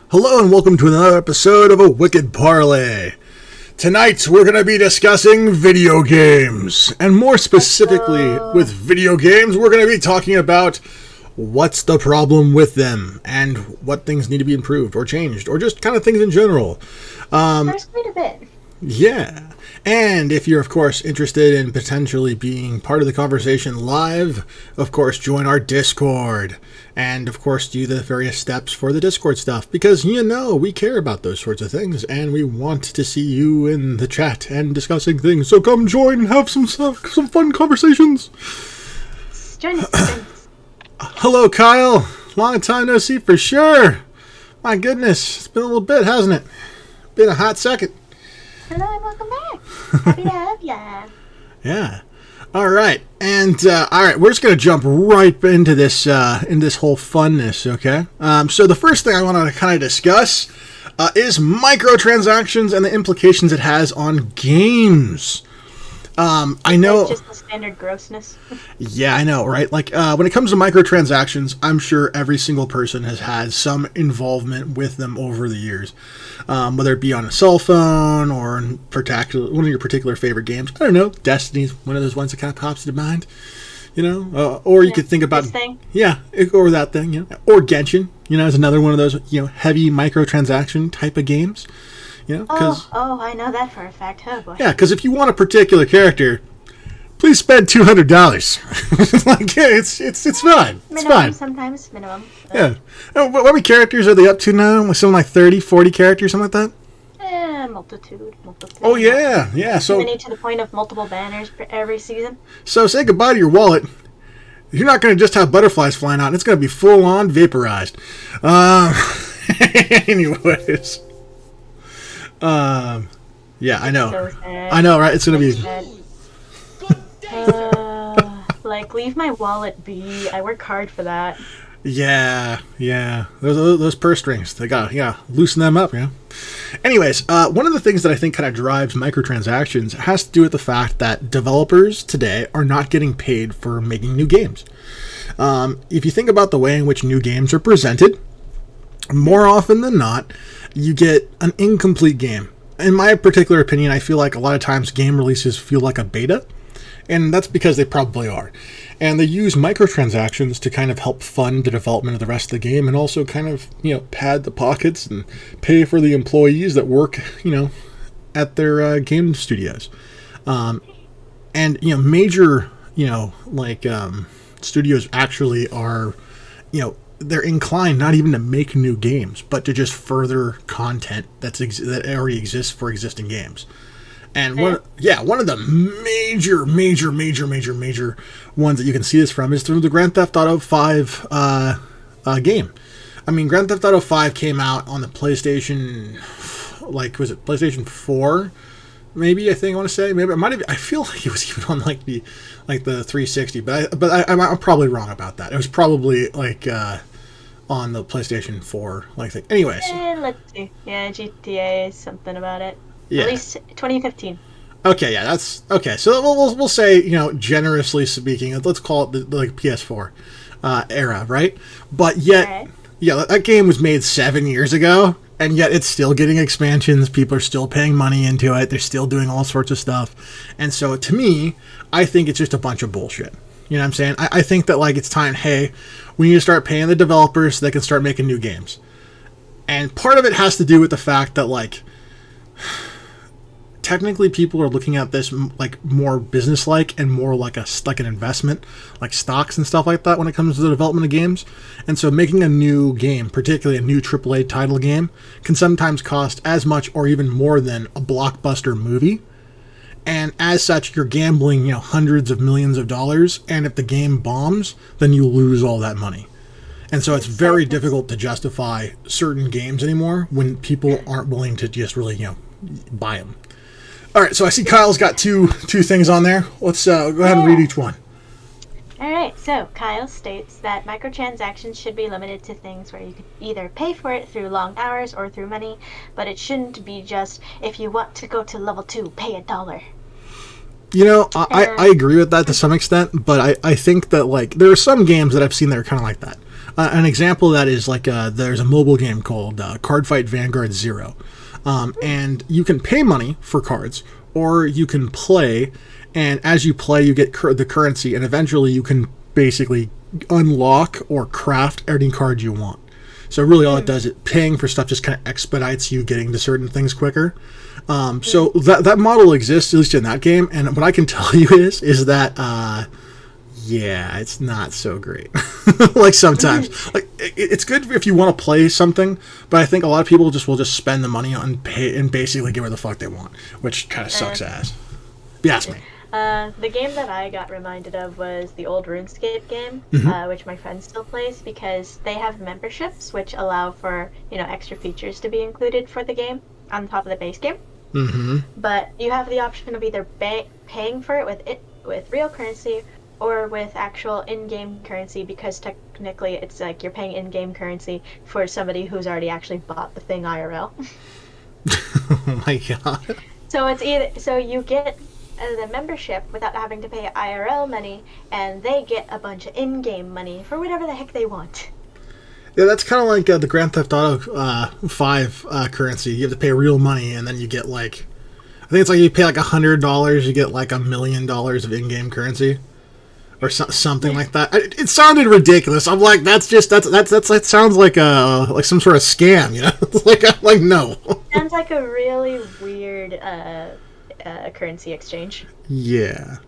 Hello and welcome to another episode of a Wicked Parley. Tonight we're going to be discussing video games. And more specifically with video games, we're going to be talking about what's the problem with them and what things need to be improved or changed or just kind of things in general. There's quite a bit. Yeah. And if you're, of course, interested in potentially being part of the conversation live, of course, join our Discord. And, of course, do the various steps for the Discord stuff. Because, we care about those sorts of things. And we want to see you in the chat and discussing things. So come join and have some fun conversations. Join us. Hello, Kyle. Long time no see for sure. My goodness. It's been a little bit, hasn't it? Been a hot second. Hello and welcome back. Happy to have ya. Yeah. All right. And, we're just going to jump right into this whole funness, okay? So the first thing I want to kind of discuss is microtransactions and the implications it has on games. I know... That's just the standard grossness. Yeah, I know, right? Like, when it comes to microtransactions, I'm sure every single person has had some involvement with them over the years. Whether it be on a cell phone or in one of your particular favorite games. I don't know, Destiny's one of those ones that kind of pops to mind. Or you could think about... This thing? Yeah, or that thing, Or Genshin, is another one of those, heavy microtransaction type of games. I know that for a fact. Oh boy. Yeah, because if you want a particular character, please spend $200. Like, yeah, it's fine. It's fine. Sometimes minimum. Yeah. What many characters are they up to now? Something like 30, 40 characters, something like that? Multitude. Oh yeah. So many to the point of multiple banners for every season. So say goodbye to your wallet. You're not going to just have butterflies flying out. It's going to be full on vaporized. Anyways. Yeah, I know. So sad. I know, right? It's gonna be. Leave my wallet be. I work hard for that. Yeah. Those purse strings, they gotta loosen them up, Anyways, one of the things that I think kind of drives microtransactions has to do with the fact that developers today are not getting paid for making new games. If you think about the way in which new games are presented, more often than not, you get an incomplete game. In my particular opinion, I feel like a lot of times game releases feel like a beta, and that's because they probably are. And they use microtransactions to kind of help fund the development of the rest of the game and also kind of, pad the pockets and pay for the employees that work, at their game studios. And, major, studios actually are, they're inclined not even to make new games, but to just further content that already exists for existing games. And one of the major ones that you can see this from is through the Grand Theft Auto 5 game. I mean, Grand Theft Auto 5 came out on the PlayStation, was it PlayStation 4? Maybe, I want to say. Maybe it might have. I feel like it was even on the 360, but I'm probably wrong about that. It was probably on the PlayStation 4 thing. Anyways, let's see. Yeah, GTA something about it. Yeah. At least 2015. Okay, yeah, that's okay. So we'll say, generously speaking, let's call it the PS4 era, right? But yet, Right. Yeah, that game was made 7 years ago. And yet it's still getting expansions. People are still paying money into it. They're still doing all sorts of stuff. And so to me, I think it's just a bunch of bullshit. You know what I'm saying? I think that it's time, hey, we need to start paying the developers so they can start making new games. And part of it has to do with the fact that technically people are looking at this more business-like and more like an investment, like stocks and stuff like that when it comes to the development of games. And so making a new game, particularly a new AAA title game, can sometimes cost as much or even more than a blockbuster movie. And as such, you're gambling, hundreds of millions of dollars. And if the game bombs, then you lose all that money. And so it's very difficult to justify certain games anymore when people aren't willing to just really, buy them. All right, so I see Kyle's got two things on there. Let's go ahead and read each one. All right, so Kyle states that microtransactions should be limited to things where you could either pay for it through long hours or through money, but it shouldn't be just, if you want to go to level 2, pay $1. I agree with that to some extent, but I think that there are some games that I've seen that are kind of like that. An example of that is like there's a mobile game called Card Fight Vanguard Zero. And you can pay money for cards, or you can play, and as you play, you get the currency, and eventually you can basically unlock or craft any card you want. So really all it does is paying for stuff just kind of expedites you getting to certain things quicker. So that model exists, at least in that game, and what I can tell you is that yeah, it's not so great. Like sometimes, like it's good if you want to play something, but I think a lot of people will just spend the money on pay and basically get where the fuck they want, which kind of sucks ass. If you ask me. The game that I got reminded of was the old RuneScape game, which my friend still plays, because they have memberships which allow for extra features to be included for the game on top of the base game. But you have the option of either paying for it with real currency or with actual in-game currency, because technically it's like you're paying in-game currency for somebody who's already actually bought the thing IRL. Oh my god. So it's either you get the membership without having to pay IRL money, and they get a bunch of in-game money for whatever the heck they want. Yeah, that's kind of like the Grand Theft Auto 5 currency. You have to pay real money, and then you get I think it's like you pay like $100, you get like $1 million of in-game currency. Or something like that. It sounded ridiculous. I'm like, that sounds like some sort of scam, like no. Sounds like a really weird currency exchange. Yeah,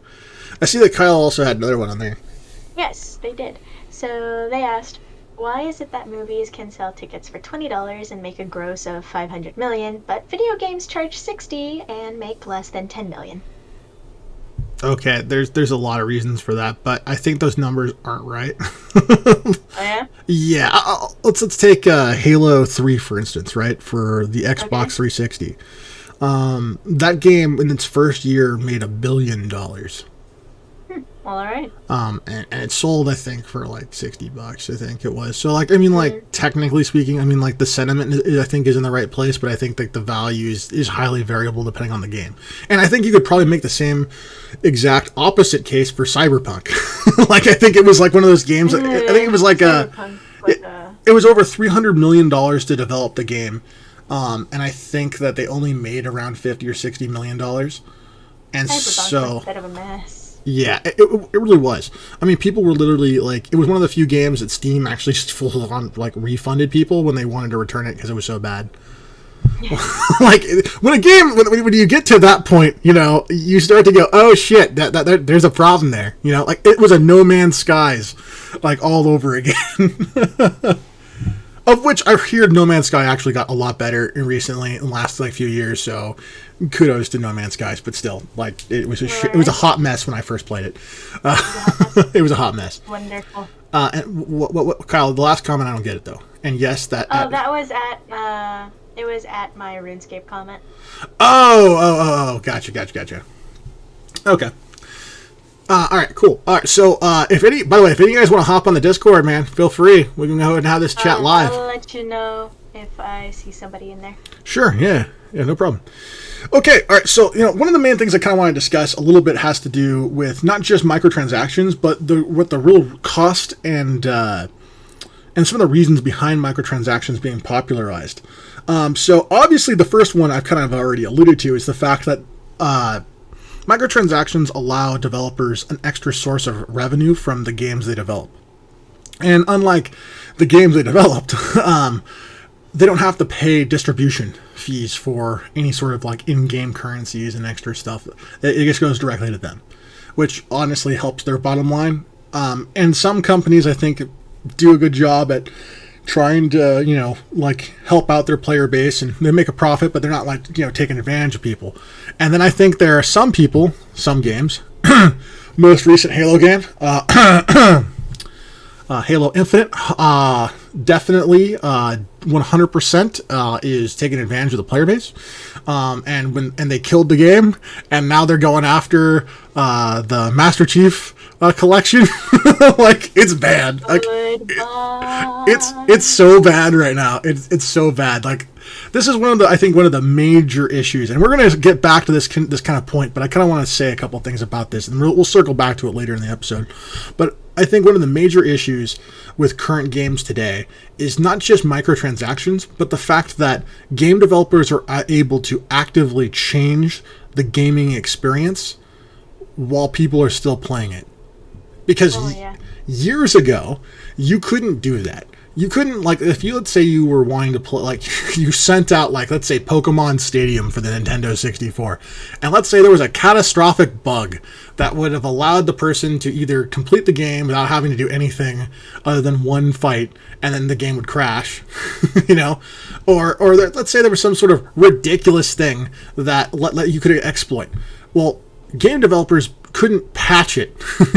I see that Kyle also had another one on there. Yes, they did. So they asked, why is it that movies can sell tickets for $20 and make a gross of $500 million, but video games charge $60 and make less than $10 million? Okay, there's a lot of reasons for that, but I think those numbers aren't right. Oh, yeah? Yeah, let's take Halo 3, for instance, right? For the Xbox 360. That game, in its first year, made $1 billion. All right. And it sold, I think, for like $60, I think it was. So, technically speaking, the sentiment, I think, is in the right place, but I think the value is highly variable depending on the game. And I think you could probably make the same exact opposite case for Cyberpunk. I think it was like one of those games, I think it was like it was over $300 million to develop the game. And I think that they only made around $50 or $60 million. And so, a bit of a mess. Yeah, it really was. People were literally it was one of the few games that Steam actually just full on refunded people when they wanted to return it because it was so bad. Yeah. When you get to that point, you start to go, oh shit, that there's a problem there. It was a No Man's Skies, all over again. Of which I hear No Man's Sky actually got a lot better recently in the last few years, so kudos to No Man's Skies, but still, it was it was a hot mess when I first played it. It was a hot mess. Wonderful. And what Kyle, the last comment, I don't get it though. And yes, that that was at my RuneScape comment. Oh, gotcha. Okay. All right, cool. All right, so by the way, if any of you guys want to hop on the Discord, man, feel free. We can go ahead and have this chat live. I'll let you know if I see somebody in there. Sure, yeah, no problem. Okay, all right, so, one of the main things I kind of want to discuss a little bit has to do with not just microtransactions, but what the real cost and some of the reasons behind microtransactions being popularized. So, obviously, the first one I've kind of already alluded to is the fact that microtransactions allow developers an extra source of revenue from the games they develop. And unlike the games they developed, they don't have to pay distribution fees for any sort of in-game currencies and extra stuff. It just goes directly to them, which honestly helps their bottom line. And some companies, I think, do a good job at trying to, help out their player base, and they make a profit, but they're not taking advantage of people. And then I think there are some people, some games, most recent Halo game, Halo Infinite, definitely 100% is taking advantage of the player base. And they killed the game, and now they're going after the Master Chief collection. It's bad. It's so bad right now. It's so bad. This is one of the major issues, and we're going to get back to this kind of point, but I kind of want to say a couple things about this, and we'll circle back to it later in the episode. But I think one of the major issues with current games today is not just microtransactions, but the fact that game developers are able to actively change the gaming experience while people are still playing it. Because years ago, you couldn't do that. You couldn't, like, if you, let's say you were wanting to play, like, you sent out, like, let's say Pokemon Stadium for the Nintendo 64, and let's say there was a catastrophic bug that would have allowed the person to either complete the game without having to do anything other than one fight, and then the game would crash, you know, or let's say there was some sort of ridiculous thing that you could exploit. Well, game developers couldn't patch it.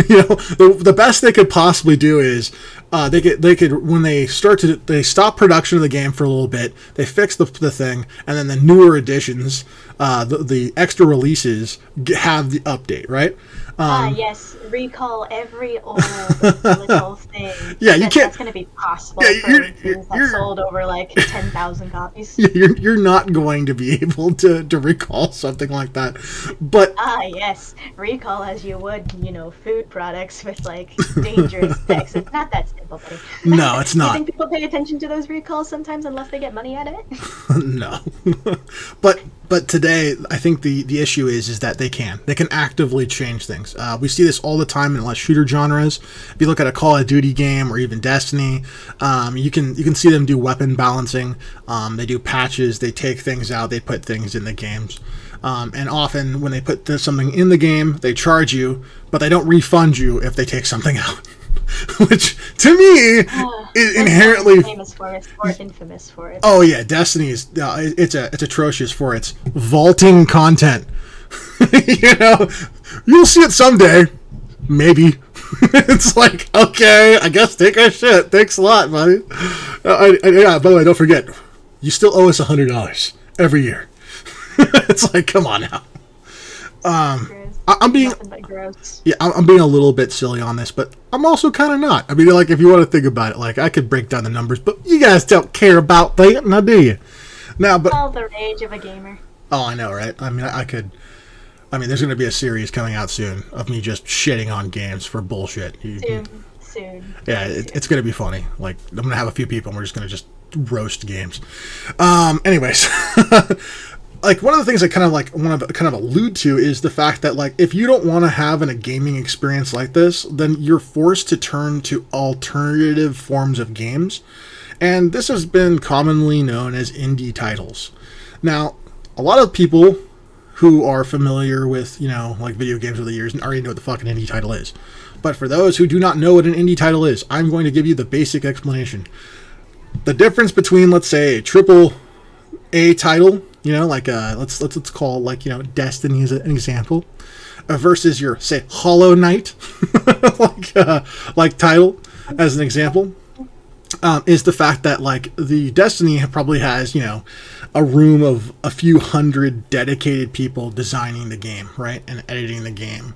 You know, the best they could possibly do is they could when they stop production of the game for a little bit, they fix the thing, and then the newer editions, the extra releases have the update, right? Yes, recall every old little thing. Yeah, you can't. That's going to be possible for things that sold over like 10,000 copies. You're not going to be able to recall something like that, but yes, recall as you would, you know, food products with like dangerous text. It's not that simple, buddy. No, it's not. Do you think people pay attention to those recalls sometimes unless they get money out of it? No, but today I think the issue is that they can actively change things. We see this all the time in shooter genres. If you look at a Call of Duty game or even Destiny, you can see them do weapon balancing. They do patches. They take things out. They put things in the games. And often when they put something in the game, they charge you, but they don't refund you if they take something out. Which, to me, is inherently famous for it, or infamous for it. Oh yeah, Destiny is it's atrocious for its vaulting content. You know, you'll see it someday, maybe. It's like, okay, I guess take our shit. Thanks a lot, buddy. Yeah. By the way, don't forget, you still owe us $100 every year. It's like, come on now. I'm being I'm being a little bit silly on this, but I'm also kind of not. I mean, like, if you want to think about it, like, I could break down the numbers, but you guys don't care about that, now do you? Now, but all the rage of a gamer. Oh, I know, right? I mean, there's going to be a series coming out soon of me just shitting on games for bullshit. Soon. Yeah, it's going to be funny. Like, I'm going to have a few people and we're just going to just roast games. Anyways. Like, one of the things I kind of allude to is the fact that, like, if you don't want to have a gaming experience like this, then you're forced to turn to alternative forms of games. And this has been commonly known as indie titles. Now, a lot of people who are familiar with, you know, like, video games over the years already know what the fucking indie title is. But for those who do not know what an indie title is, I'm going to give you the basic explanation. The difference between, let's say, a triple A title, you know, like let's call, like, you know, Destiny as an example, versus your, say, Hollow Knight like title as an example, is the fact that, like, the Destiny probably has, you know, a room of a few hundred dedicated people designing the game, right, and editing the game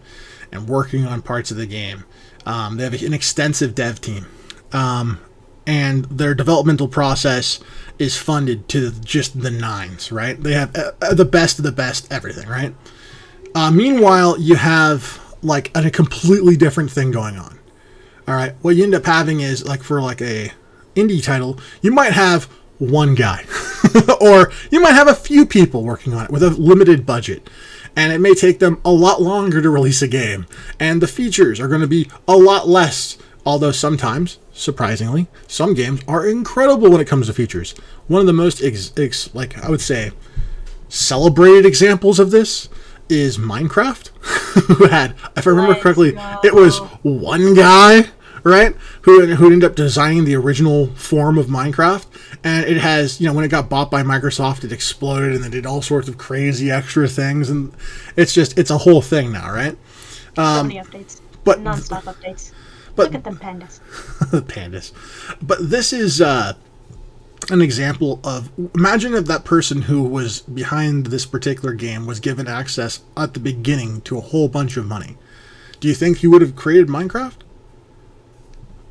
and working on parts of the game. They have an extensive dev team. And their developmental process is funded to just the nines, right? They have the best of the best everything, right? Meanwhile, you have, like, a completely different thing going on. All right, what you end up having is, like, for, like, a indie title, you might have one guy. Or you might have a few people working on it with a limited budget. And it may take them a lot longer to release a game. And the features are going to be a lot less. Although sometimes, surprisingly, some games are incredible when it comes to features. One of the most, I would say, celebrated examples of this is Minecraft, who had, if I remember correctly, it was one guy, right, who ended up designing the original form of Minecraft. And it has, you know, when it got bought by Microsoft, it exploded and they did all sorts of crazy extra things. And it's a whole thing now, right? So many updates. But non-stop updates. Look at them pandas. The pandas. But this is an example of, imagine if that person who was behind this particular game was given access at the beginning to a whole bunch of money. Do you think he would have created Minecraft?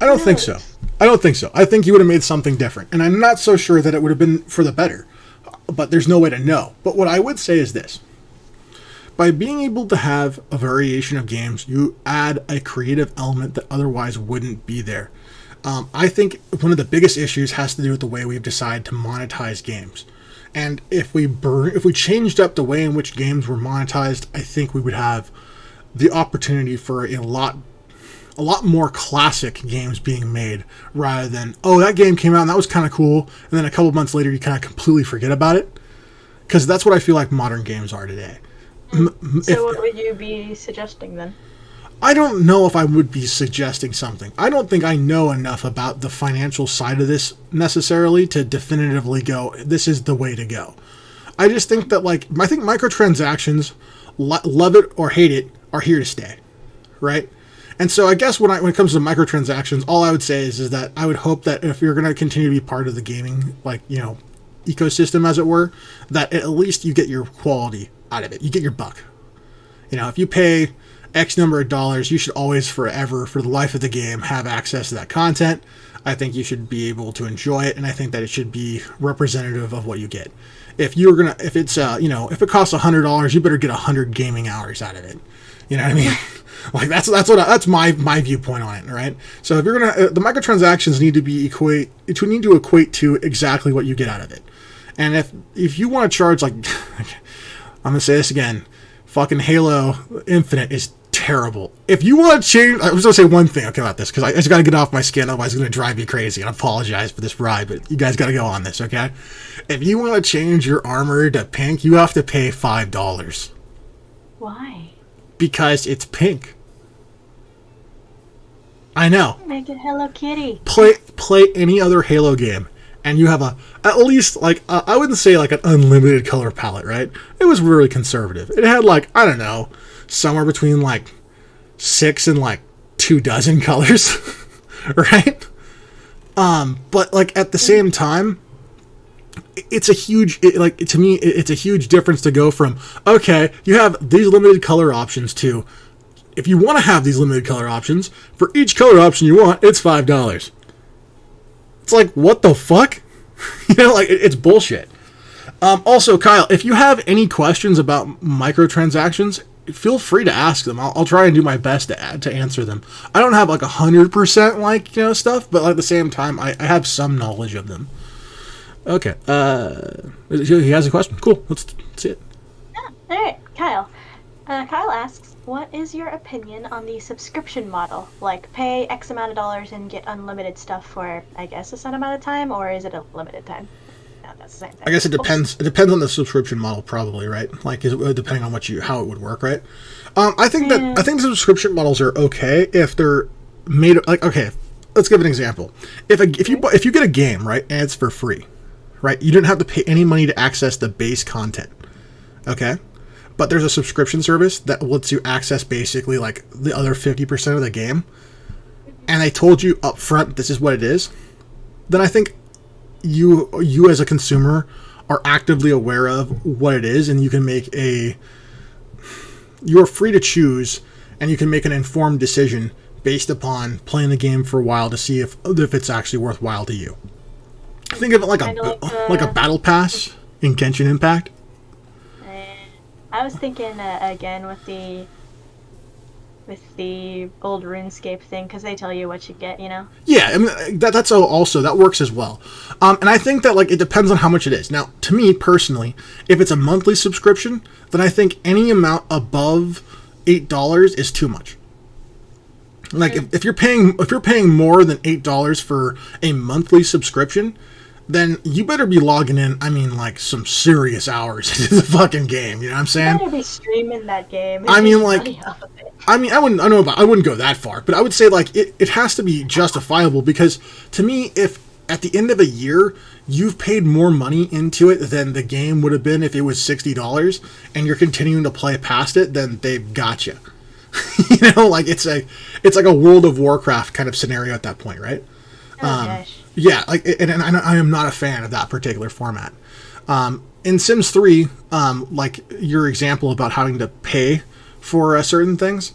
I don't think so. I think he would have made something different. And I'm not so sure that it would have been for the better. But there's no way to know. But what I would say is this. By being able to have a variation of games, you add a creative element that otherwise wouldn't be there. I think one of the biggest issues has to do with the way we've decided to monetize games. And if we changed up the way in which games were monetized, I think we would have the opportunity for a lot more classic games being made, rather than, oh, that game came out and that was kind of cool, and then a couple months later you kind of completely forget about it. Because that's what I feel like modern games are today. So what would you be suggesting then? I don't know if I would be suggesting something. I don't think I know enough about the financial side of this necessarily to definitively go, this is the way to go. I just think that, I think microtransactions, love it or hate it, are here to stay, right? And so I guess when it comes to microtransactions, all I would say is that I would hope that if you're going to continue to be part of the gaming, ecosystem, as it were, that at least you get your quality out of it. You get your buck. If you pay X number of dollars, you should always, forever, for the life of the game, have access to that content. I think you should be able to enjoy it, and I think that it should be representative of what you get. If it costs $100, you better get 100 gaming hours out of it. You know what I mean? That's my viewpoint on it, right? So if you're the microtransactions need to equate to exactly what you get out of it. And if you want to charge, I'm gonna say this again, fucking Halo Infinite is terrible. If you want to change, I was going to say one thing about this, because I just got to get off my skin, otherwise it's going to drive me crazy, and I apologize for this ride, but you guys got to go on this, okay? If you want to change your armor to pink, you have to pay $5. Why? Because it's pink. I know. Make it Hello Kitty. Play any other Halo game, and you have at least, I wouldn't say an unlimited color palette, right? It was really conservative. It had, I don't know, somewhere between 6 and 24 colors, right? But at the same time, it's a huge, to me, it's a huge difference to go from, okay, you have these limited color options to, if you want to have these limited color options, for each color option you want, it's $5. It's what the fuck? It's bullshit. Also, Kyle, if you have any questions about microtransactions, feel free to ask them. I'll try and do my best to answer them. I don't have 100% stuff, but at the same time, I have some knowledge of them. Okay. He has a question. Cool. Let's see it. Yeah. All right, Kyle. Kyle asks, what is your opinion on the subscription model? Pay X amount of dollars and get unlimited stuff for, I guess, a set amount of time, or is it a limited time? No, that's the same thing. I guess it depends. It depends on the subscription model, probably, right? Depending on how it would work, right? I think the subscription models are okay if they're made okay. Let's give an example. If you get a game, right, and it's for free, right? You didn't have to pay any money to access the base content, okay? But there's a subscription service that lets you access basically the other 50% of the game, and they told you up front this is what it is, then I think you as a consumer are actively aware of what it is, and you can you're free to choose, and you can make an informed decision based upon playing the game for a while to see if it's actually worthwhile to you. Think of it like a battle pass in Genshin Impact. I was thinking again with the old RuneScape thing, because they tell you what you get, Yeah, I mean that's also that works as well, and I think that it depends on how much it is. Now, to me personally, if it's a monthly subscription, then I think any amount above $8 is too much. If you're paying more than $8 for a monthly subscription, then you better be logging in, some serious hours into the fucking game, you know what I'm saying? You better be streaming that game. I wouldn't go that far, but I would say, it has to be justifiable, because, to me, if at the end of a year, you've paid more money into it than the game would have been if it was $60, and you're continuing to play past it, then they've got you. It's like a World of Warcraft kind of scenario at that point, right? Oh, gosh. Yeah, and I am not a fan of that particular format. In Sims 3, your example about having to pay for certain things,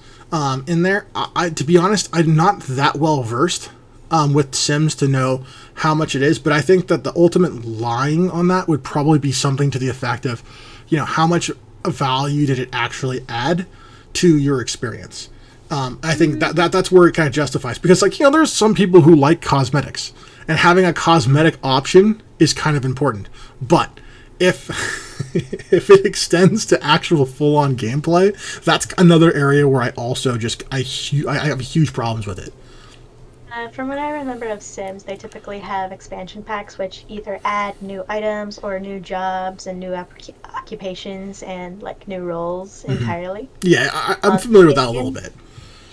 in there, to be honest, I'm not that well versed with Sims to know how much it is, but I think that the ultimate line on that would probably be something to the effect of, how much value did it actually add to your experience? I think that's where it kind of justifies, because like, there's some people who like cosmetics, and having a cosmetic option is kind of important. But if if it extends to actual full-on gameplay, that's another area where I also I have huge problems with it. From what I remember of Sims, they typically have expansion packs which either add new items or new jobs and new occupations and like new roles entirely. Yeah, I'm familiar with that a little bit.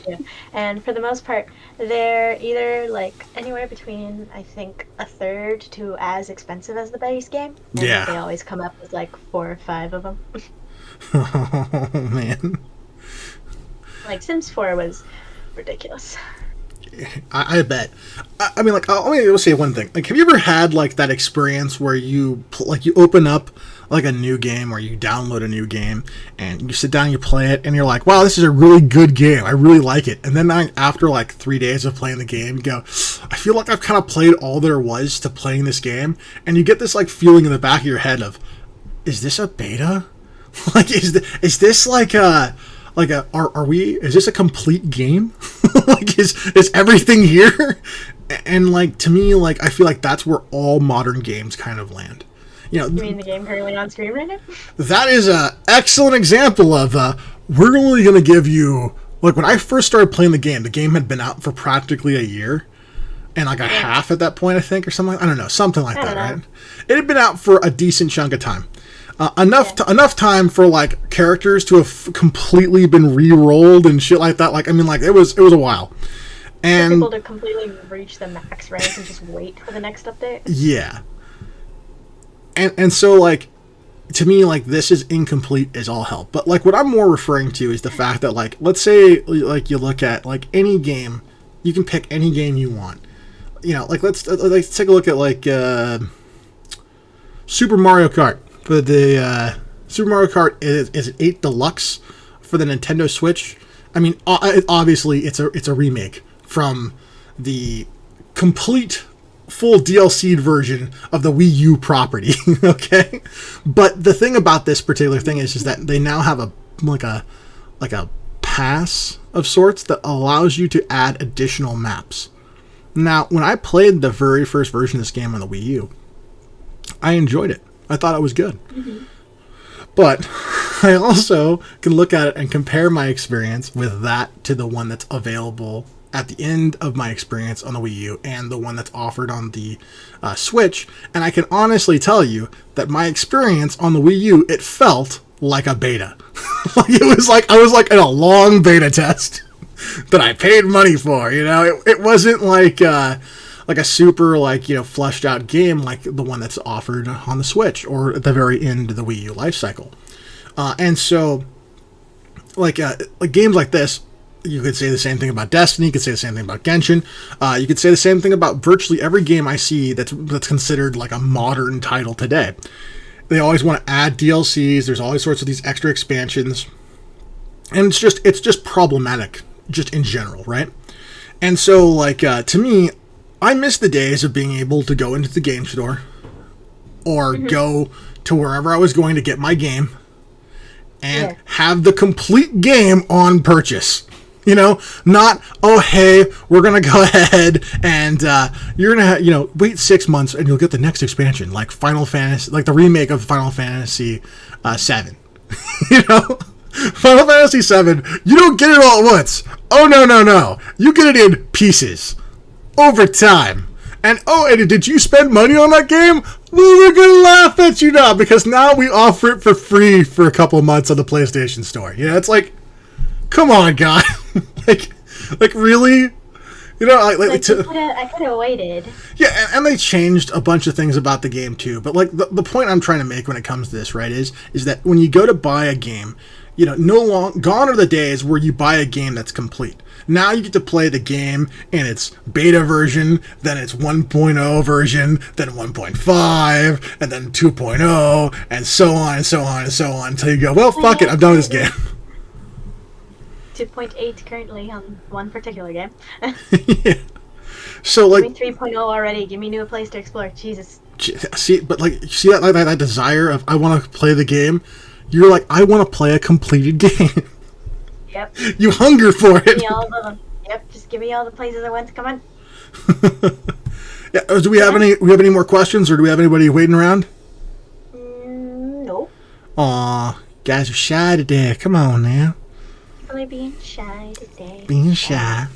Yeah. And for the most part, they're either like anywhere between, I think, a third to as expensive as the base game. And yeah. They always come up with like 4 or 5 of them. Oh, man. Like Sims 4 was ridiculous. I bet. I mean, like, let me say one thing. Like, have you ever had like that experience where you open up like a new game, or you download a new game and you sit down and you play it, and you're like, wow, this is a really good game, I really like it. And then after like 3 days of playing the game, you go, I feel like I've kind of played all there was to playing this game, and you get this like feeling in the back of your head of, is this a beta? Like, is this like a is this a complete game? Like, is everything here? And like, to me, like, I feel like that's where all modern games kind of land. You mean the game currently on screen right now? That is an excellent example of we're only going to give you, like, when I first started playing the game had been out for practically a year, and like a half at that point, I think, or something. I don't know, something like that, right? It had been out for a decent chunk of time. Enough time for like characters to have completely been re-rolled and shit like that. Like, I mean, like, it was a while, and for people to completely reach the max rank and just wait for the next update. Yeah, and so like, to me, like, this is incomplete as all hell. But like, what I'm more referring to is the fact that, like, let's say like you look at like any game, you can pick any game you want. Like, let's take a look at like Super Mario Kart. For the Super Mario Kart is 8 Deluxe for the Nintendo Switch. I mean, obviously it's a remake from the complete full DLC'd version of the Wii U property. Okay, but the thing about this particular thing is that they now have a pass of sorts that allows you to add additional maps. Now, when I played the very first version of this game on the Wii U, I enjoyed it. I thought it was good. Mm-hmm. But I also can look at it and compare my experience with that to the one that's available at the end of my experience on the Wii U and the one that's offered on the Switch. And I can honestly tell you that my experience on the Wii U, it felt like a beta. Like, it was like I was like in a long beta test that I paid money for. It wasn't like a super, like, fleshed out game like the one that's offered on the Switch or at the very end of the Wii U life cycle. And so, like games like this, you could say the same thing about Destiny. You could say the same thing about Genshin. You could say the same thing about virtually every game I see that's considered like a modern title today. They always want to add DLCs. There's all sorts of these extra expansions, and it's just problematic, just in general, right? And so, like, to me, I miss the days of being able to go into the game store or go to wherever I was going to get my game and have the complete game on purchase. Not, oh, hey, we're going to go ahead and you're going to, wait 6 months and you'll get the next expansion, like Final Fantasy, like the remake of Final Fantasy 7. Final Fantasy 7, you don't get it all at once. Oh, no. You get it in pieces. Over time. And did you spend money on that game? Well, we're gonna laugh at you now, because now we offer it for free for a couple of months on the PlayStation Store. It's like, come on, guy. like really? I could have waited. Yeah, and they changed a bunch of things about the game too. But like the point I'm trying to make when it comes to this, right, is that when you go to buy a game, gone are the days where you buy a game that's complete. Now you get to play the game in its beta version, then its 1.0 version, then 1.5, and then 2.0, and so on and so on and so on, until you go, well, fuck it, I'm done with this game. 2.8 currently on one particular game. Yeah. So, like, give me 3.0 already. Give me new place to explore. Jesus. See, but like, see that desire of, I want to play the game. You're like, I want to play a completed game. Yep. You hunger for Give me it. all of them. Yep, just give me all the places I want to come on. Yeah. Do we have any more questions, or do we have anybody waiting around? Nope. Aw, guys are shy today. Come on now. People are being shy today. Being shy.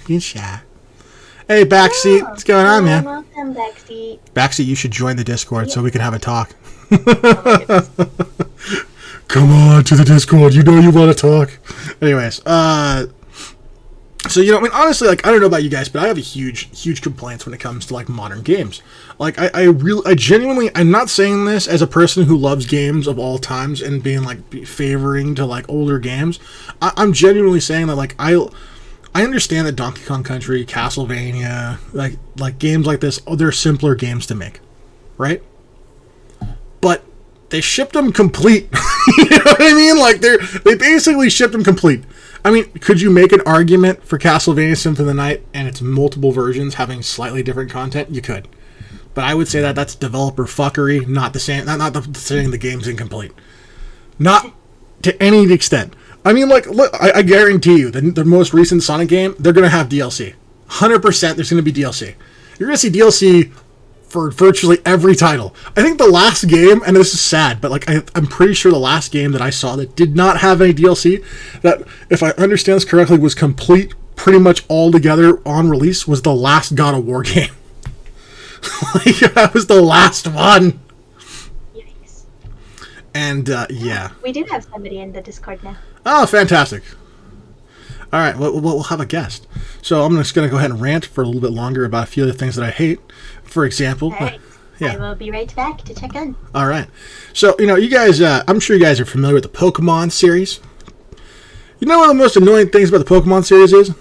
Hey, Backseat. What's going on, man? Welcome, Backseat. Backseat, you should join the Discord so we can have a talk. Oh my goodness. Come on to the Discord. You know you want to talk. Anyways, so, I mean, honestly, like, I don't know about you guys, but I have a huge complaints when it comes to, like, modern games. Like, I genuinely, I'm not saying this as a person who loves games of all times and being, like, favoring to, like, older games. I'm genuinely saying that, like, I understand that Donkey Kong Country, Castlevania, like games like this, they're simpler games to make, right? But they shipped them complete. You know what I mean? Like, they basically shipped them complete. I mean, could you make an argument for Castlevania Symphony of the Night and its multiple versions having slightly different content? You could. But I would say that that's developer fuckery, not saying the game's incomplete. Not to any extent. I mean, like, look, I guarantee you, the most recent Sonic game, they're going to have DLC. 100% there's going to be DLC. You're going to see DLC for virtually every title. I think the last game, and this is sad, but like I'm pretty sure the last game that I saw that did not have any DLC, that, if I understand this correctly, was complete pretty much all together on release, was the last God of War game. Like, that was the last one. Yikes. And, yeah. We do have somebody in the Discord now. Oh, fantastic. All right, we'll have a guest. So I'm just going to go ahead and rant for a little bit longer about a few of the things that I hate. For example, All right. yeah. I will be right back to check in. All right. So, you guys, I'm sure you guys are familiar with the Pokemon series. You know one of the most annoying things about the Pokemon series is?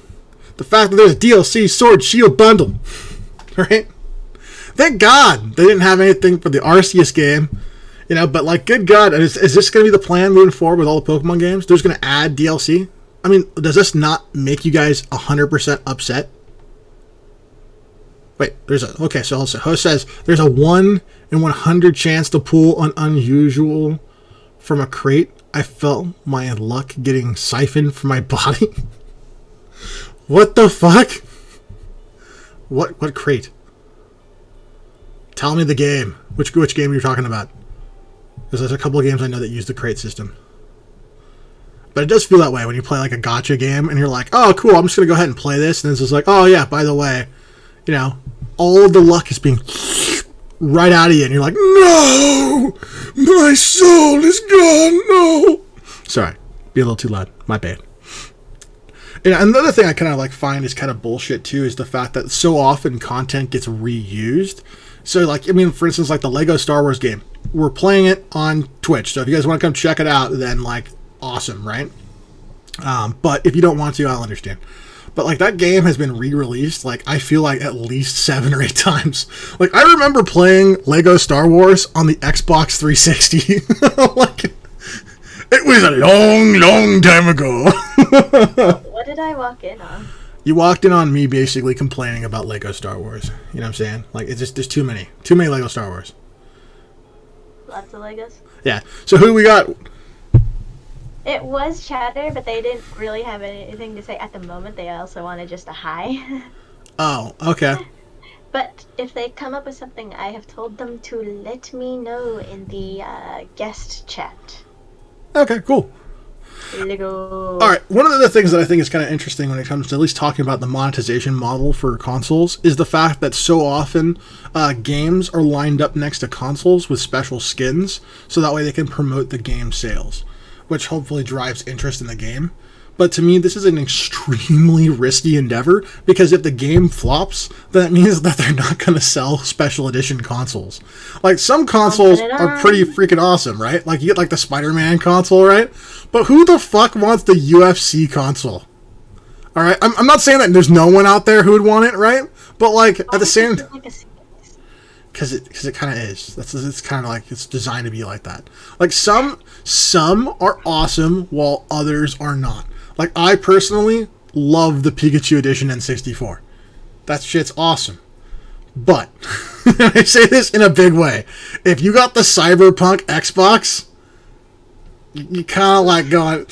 The fact that there's a DLC Sword Shield bundle. Right? Thank God they didn't have anything for the Arceus game. But, like, good God, is this going to be the plan moving forward with all the Pokemon games? They're just going to add DLC? I mean, does this not make you guys 100% upset? Wait, so host says there's a 1 in 100 chance to pull an unusual from a crate. I felt my luck getting siphoned from my body. What the fuck? What crate? Tell me the game. Which game you're talking about? Because there's a couple of games I know that use the crate system. But it does feel that way when you play like a gacha game and you're like, oh, cool, I'm just going to go ahead and play this. And it's just like, oh, yeah, by the way, all the luck is being right out of you. And you're like, no, my soul is gone, no. Sorry, be a little too loud. My bad. And another thing I kind of like find is kind of bullshit too is the fact that so often content gets reused. So, like, I mean, for instance, like the Lego Star Wars game, we're playing it on Twitch. So if you guys want to come check it out, then, like, awesome, right? But if you don't want to, I'll understand. But, like, that game has been re-released, like, I feel like at least 7 or 8 times. Like, I remember playing Lego Star Wars on the Xbox 360. Like, it was a long time ago. What did I walk in on? You walked in on me basically complaining about Lego Star Wars. You know what I'm saying? Like, it's just, there's too many Lego Star Wars. Lots of Legos. Yeah. So who we got? It was chatter, but they didn't really have anything to say at the moment. They also wanted just a hi. Oh, okay. But if they come up with something, I have told them to let me know in the guest chat. Okay, cool. Lego. All right. One of the other things that I think is kind of interesting when it comes to at least talking about the monetization model for consoles is the fact that so often games are lined up next to consoles with special skins, so that way they can promote the game sales, which hopefully drives interest in the game. But to me, this is an extremely risky endeavor, because if the game flops, that means that they're not going to sell special edition consoles. Like, some consoles are pretty freaking awesome, right? Like, you get like the Spider-Man console, right? But who the fuck wants the UFC console? All right, I'm not saying that there's no one out there who would want it, right? But like, at the same time, because it kind of is. It's kind of like, it's designed to be like that. Like, some are awesome while others are not. Like, I personally love the Pikachu Edition N64. That shit's awesome. But, I say this in a big way, if you got the Cyberpunk Xbox, you kind of like going,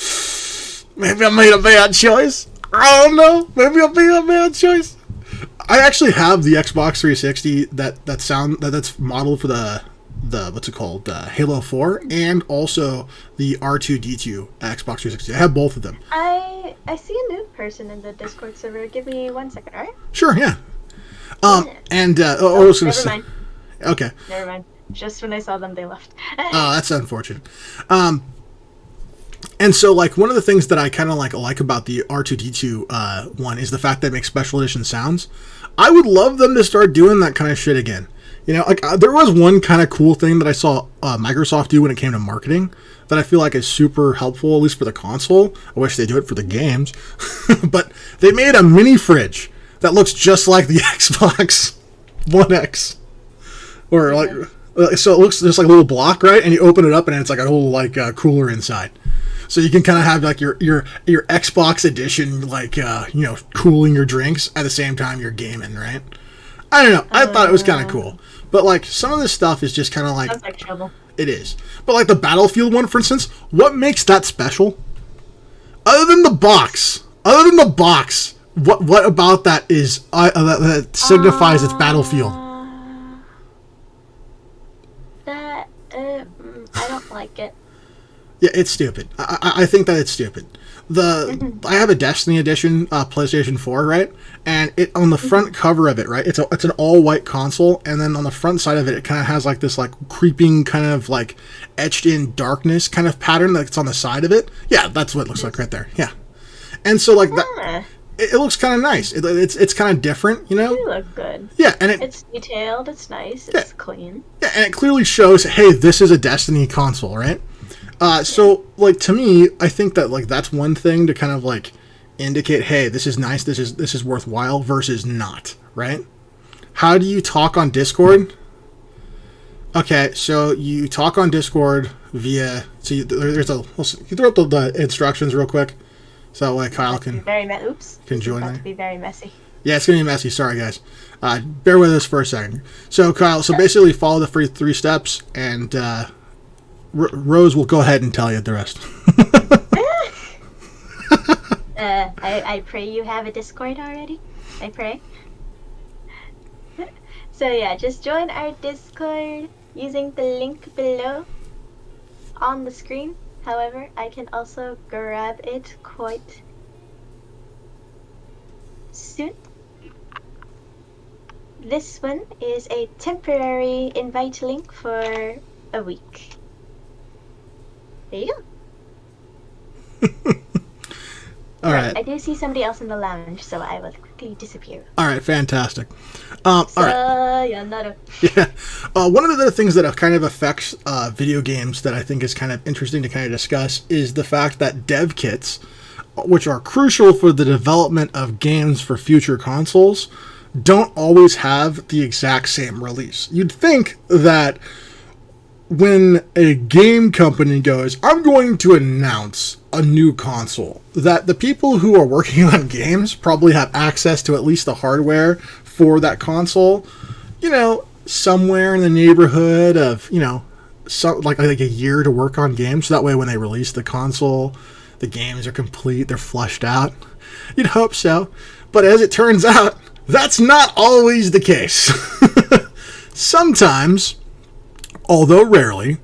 maybe I made a bad choice. I don't know. Maybe I made a bad choice. I actually have the Xbox 360 that's modeled for the what's it called, Halo 4, and also the R2D2 Xbox 360. I have both of them. I see a new person in the Discord server. Give me 1 second, all right? Sure, yeah. And I was going to say. Mind. Okay. Never mind. Just when I saw them, they left. Oh, that's unfortunate. And so, like, one of the things that I kind of like about the R2D2 one is the fact that it makes special edition sounds. I would love them to start doing that kind of shit again. You know, like, there was one kind of cool thing that I saw Microsoft do when it came to marketing that I feel like is super helpful, at least for the console. I wish they do it for the games. But they made a mini fridge that looks just like the Xbox One X. Or, like, so it looks just like a little block, right? And you open it up and it's like a whole, like, cooler inside. So you can kind of have, like, your Xbox edition, like, cooling your drinks at the same time you're gaming, right? I don't know. I thought it was kind of cool. But, like, some of this stuff is just kind of like... Sounds like trouble. It is. But, like, the Battlefield one, for instance, what makes that special? Other than the box. What about that is... that signifies it's Battlefield? I don't like it. Yeah, it's stupid. I think that it's stupid. I have a Destiny edition PlayStation 4, right? And it on the front cover of it, right? It's an all white console, and then on the front side of it, it kind of has like this like creeping kind of like etched in darkness kind of pattern that's on the side of it. Yeah, that's what it looks like right there. Yeah, and so like that, it looks kind of nice. It's kind of different, you know. You look good. Yeah, and it's detailed. It's nice. It's clean. Yeah, and it clearly shows, hey, this is a Destiny console, right? So, like, to me, I think that, like, that's one thing to kind of, like, indicate, hey, this is nice, this is worthwhile, versus not, right? How do you talk on Discord? Okay, so you talk on Discord via, so you throw up the instructions real quick, so that way Kyle can join me. To be very messy. Yeah, it's going to be messy, sorry guys. Bear with us for a second. So, Kyle, basically follow the first 3 steps, and, Rose will go ahead and tell you the rest. I pray you have a Discord already. I pray. So yeah, just join our Discord using the link below on the screen. However, I can also grab it quite soon. This one is a temporary invite link for a week. There you go. All right. I do see somebody else in the lounge, so I will quickly disappear. All right, fantastic. All right. Yeah. One of the other things that kind of affects video games that I think is kind of interesting to kind of discuss is the fact that dev kits, which are crucial for the development of games for future consoles, don't always have the exact same release. You'd think that when a game company goes, I'm going to announce a new console, that the people who are working on games probably have access to at least the hardware for that console, you know, somewhere in the neighborhood of, you know, like a year to work on games. So that way when they release the console, the games are complete, they're flushed out. You'd hope so. But as it turns out, that's not always the case. Sometimes, although rarely,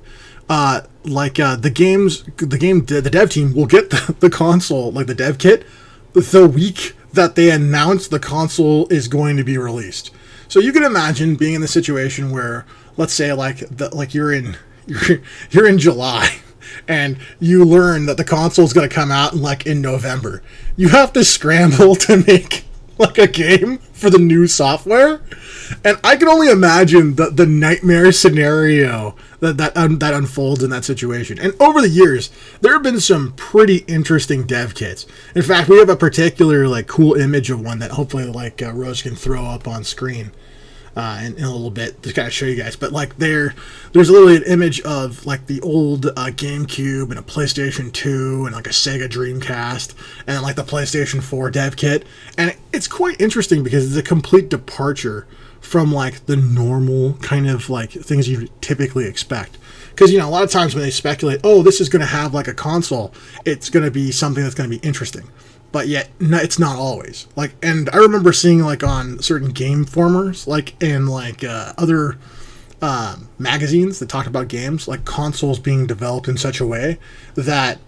the dev team will get the console, like the dev kit, the week that they announce the console is going to be released. So you can imagine being in the situation where, let's say, you're in July, and you learn that the console is going to come out in November. You have to scramble to make like a game for the new software, and I can only imagine the nightmare scenario that unfolds in that situation. And over the years, there have been some pretty interesting dev kits. In fact, we have a particular cool image of one that hopefully Rose can throw up on screen in a little bit to kind of show you guys. But there's literally an image of the old GameCube and a PlayStation 2 and a Sega Dreamcast and then the PlayStation 4 dev kit. And it's quite interesting because it's a complete departure from like the normal kind of like things you typically expect. Because, you know, a lot of times when they speculate, oh, this is going to have like a console, it's going to be something that's going to be interesting. But yet, no, it's not always. Like, and I remember seeing like on certain game formers, like in like other magazines that talked about games, like consoles being developed in such a way that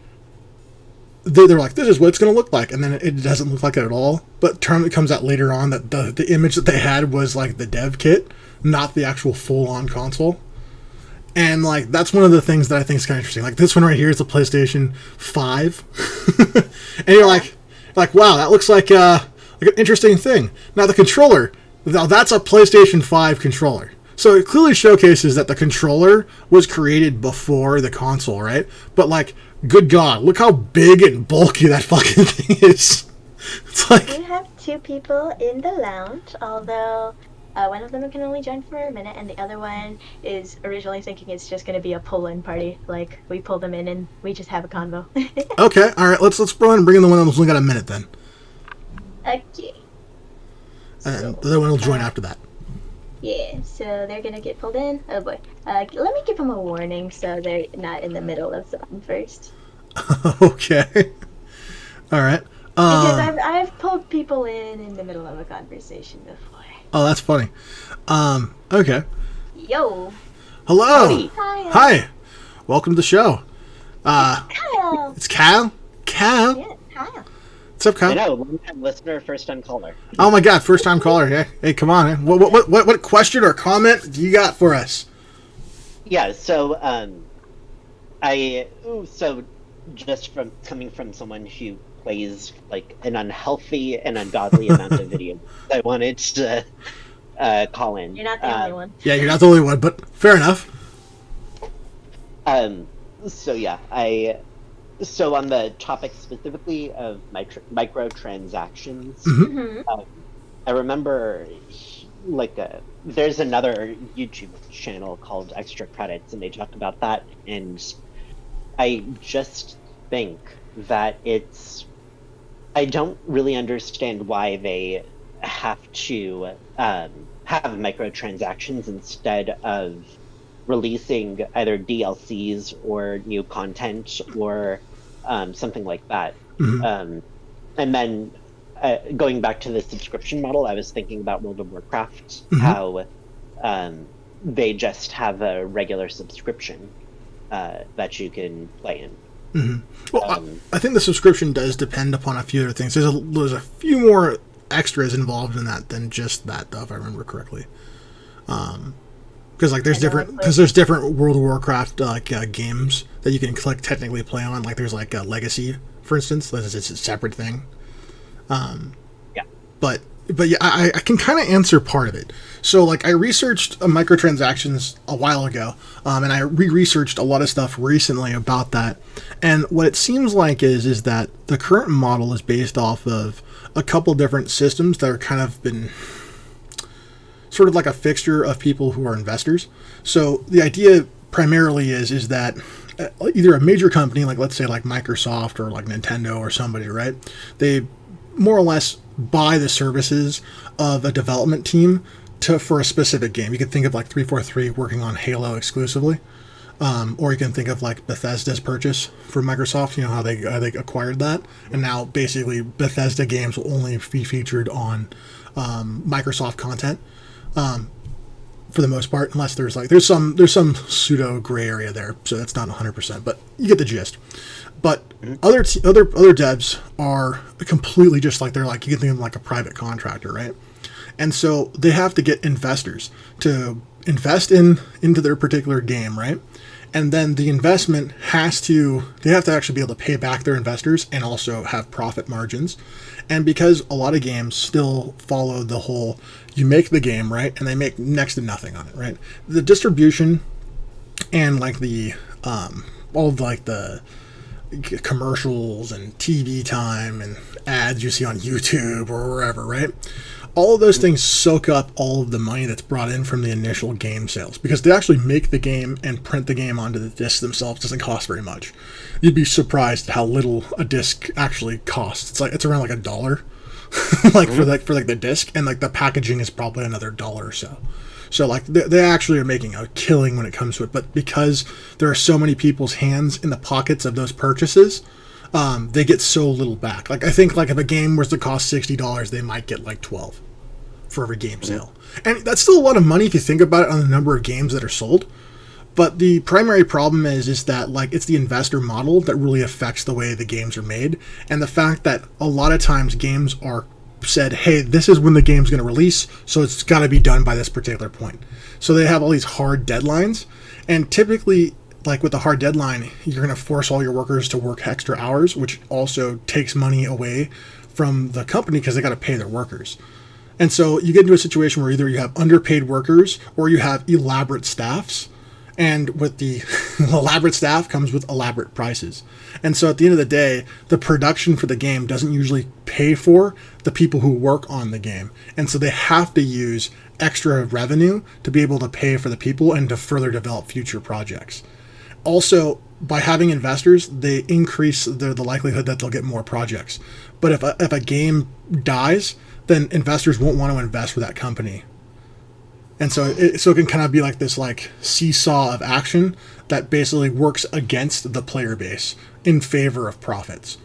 they're like, this is what it's going to look like, and then it doesn't look like it at all. But it comes out later on that the image that they had was like the dev kit, not the actual full-on console. And like that's one of the things that I think is kind of interesting. Like this one right here is the PlayStation 5, and you're like, wow, that looks like an interesting thing. Now the controller, now that's a PlayStation 5 controller. So it clearly showcases that the controller was created before the console, right? But like, good God, look how big and bulky that fucking thing is. It's like, we have 2 people in the lounge, although one of them can only join for a minute, and the other one is originally thinking it's just going to be a pull-in party. Like, we pull them in and we just have a convo. Okay, all right, let's go ahead and bring in the one that's only got a minute then. Okay. And the other one will join after that. Yeah, so they're gonna get pulled in. Oh boy. Let me give them a warning so they're not in the middle of something first. Okay. All right. Because I've pulled people in the middle of a conversation before. Oh, that's funny. Okay. Yo. Hello. Howdy. Hi. Welcome to the show. Kyle. It's Kyle. Kyle. Yeah, Kyle. What's up, Kyle? I know, long-time listener, first-time caller. Oh my God, first-time caller. Hey, come on, man. What question or comment do you got for us? Yeah, so just from coming from someone who plays like an unhealthy and ungodly amount of video, I wanted to call in. You're not the only one. Yeah, you're not the only one, but fair enough. So on the topic specifically of microtransactions, I remember there's another YouTube channel called Extra Credits, and they talk about that, and I just think that I don't really understand why they have to have microtransactions instead of releasing either DLCs or new content or something like that. And then going back to the subscription model, I was thinking about World of Warcraft, how they just have a regular subscription that you can play in. Well, I think the subscription does depend upon a few other things. There's a few more extras involved in that than just that, though, if I remember correctly. Because like there's different World of Warcraft games that you can technically play on. Like there's like a Legacy, for instance. It's a separate thing. Yeah. But yeah, I can kind of answer part of it. So like I researched microtransactions a while ago, and I researched a lot of stuff recently about that. And what it seems like is that the current model is based off of a couple different systems that are kind of been sort of like a fixture of people who are investors. So the idea primarily is that either a major company, like let's say like Microsoft or like Nintendo or somebody, right? They more or less buy the services of a development team for a specific game. You could think of like 343 working on Halo exclusively, or you can think of like Bethesda's purchase for Microsoft. You know how they acquired that, and now basically Bethesda games will only be featured on Microsoft content. For the most part, unless there's some pseudo gray area there, so that's not 100%, but you get the gist. But other devs are completely just like, they're like, you can think of them like a private contractor, right? And so they have to get investors to invest into their particular game, right? And then the investment they have to actually be able to pay back their investors and also have profit margins. And because a lot of games still follow the whole, you make the game, right? And they make next to nothing on it, right? The distribution and like the, all of like the commercials and TV time and ads you see on YouTube or wherever, right? All of those things soak up all of the money that's brought in from the initial game sales, because they actually make the game and print the game onto the discs themselves. It doesn't cost very much. You'd be surprised at how little a disc actually costs. It's around like $1 like for the disc, and like the packaging is probably another $1 or so. So like they actually are making a killing when it comes to it, but because there are so many people's hands in the pockets of those purchases, they get so little back. Like I think like if a game was to cost $60, they might get like 12 for every game sale, and that's still a lot of money if you think about it on the number of games that are sold. But the primary problem is that like it's the investor model that really affects the way the games are made, and the fact that a lot of times games are said, hey, this is when the game's going to release, so it's got to be done by this particular point. So they have all these hard deadlines, and typically, like with a hard deadline, you're going to force all your workers to work extra hours, which also takes money away from the company because they got to pay their workers. And so you get into a situation where either you have underpaid workers or you have elaborate staffs. And with the elaborate staff comes with elaborate prices. And so at the end of the day, the production for the game doesn't usually pay for the people who work on the game. And so they have to use extra revenue to be able to pay for the people and to further develop future projects. Also, by having investors, they increase the likelihood that they'll get more projects. But if a game dies, then investors won't want to invest with that company. And so it can kind of be like this like seesaw of action that basically works against the player base in favor of profits.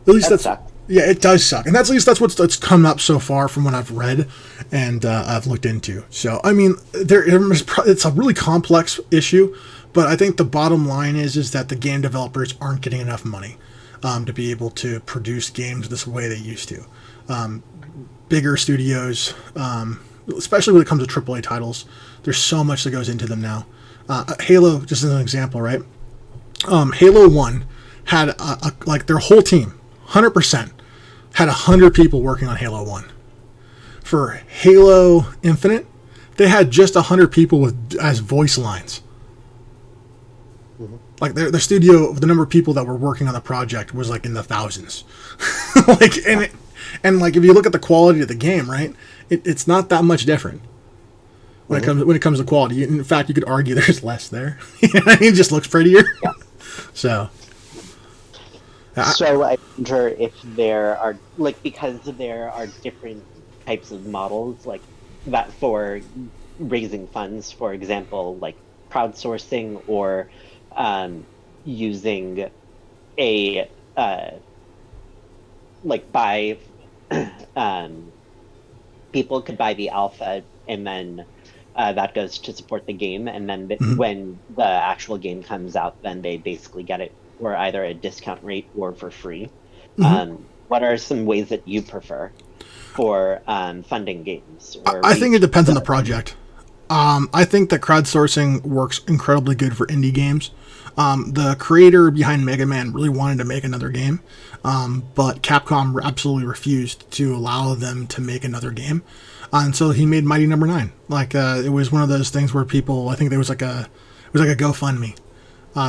At least that's yeah, it does suck, and at least that's what's come up so far from what I've read and I've looked into. So I mean, it's a really complex issue, but I think the bottom line is that the game developers aren't getting enough money to be able to produce games this way they used to. Bigger studios. Especially when it comes to AAA titles, there's so much that goes into them now. Halo, just as an example, right? Halo 1 had like their whole team, 100%, had 100 people working on Halo 1. For Halo Infinite, they had just 100 people as voice lines. Mm-hmm. Like their studio, the number of people that were working on the project was like in the thousands. And like if you look at the quality of the game, right? It's not that much different when it comes to quality. In fact, you could argue there's less there. It just looks prettier. Yeah. So I wonder if there are because there are different types of models like that for raising funds. For example, like crowdsourcing or using a buy. People could buy the alpha, and then that goes to support the game. And then when the actual game comes out, then they basically get it for either a discount rate or for free. Mm-hmm. What are some ways that you prefer for funding games? I think it depends on the project. I think that crowdsourcing works incredibly good for indie games. The creator behind Mega Man really wanted to make another game, but Capcom absolutely refused to allow them to make another game. And so he made Mighty Number 9. It was one of those things where people, I think there was it was like a GoFundMe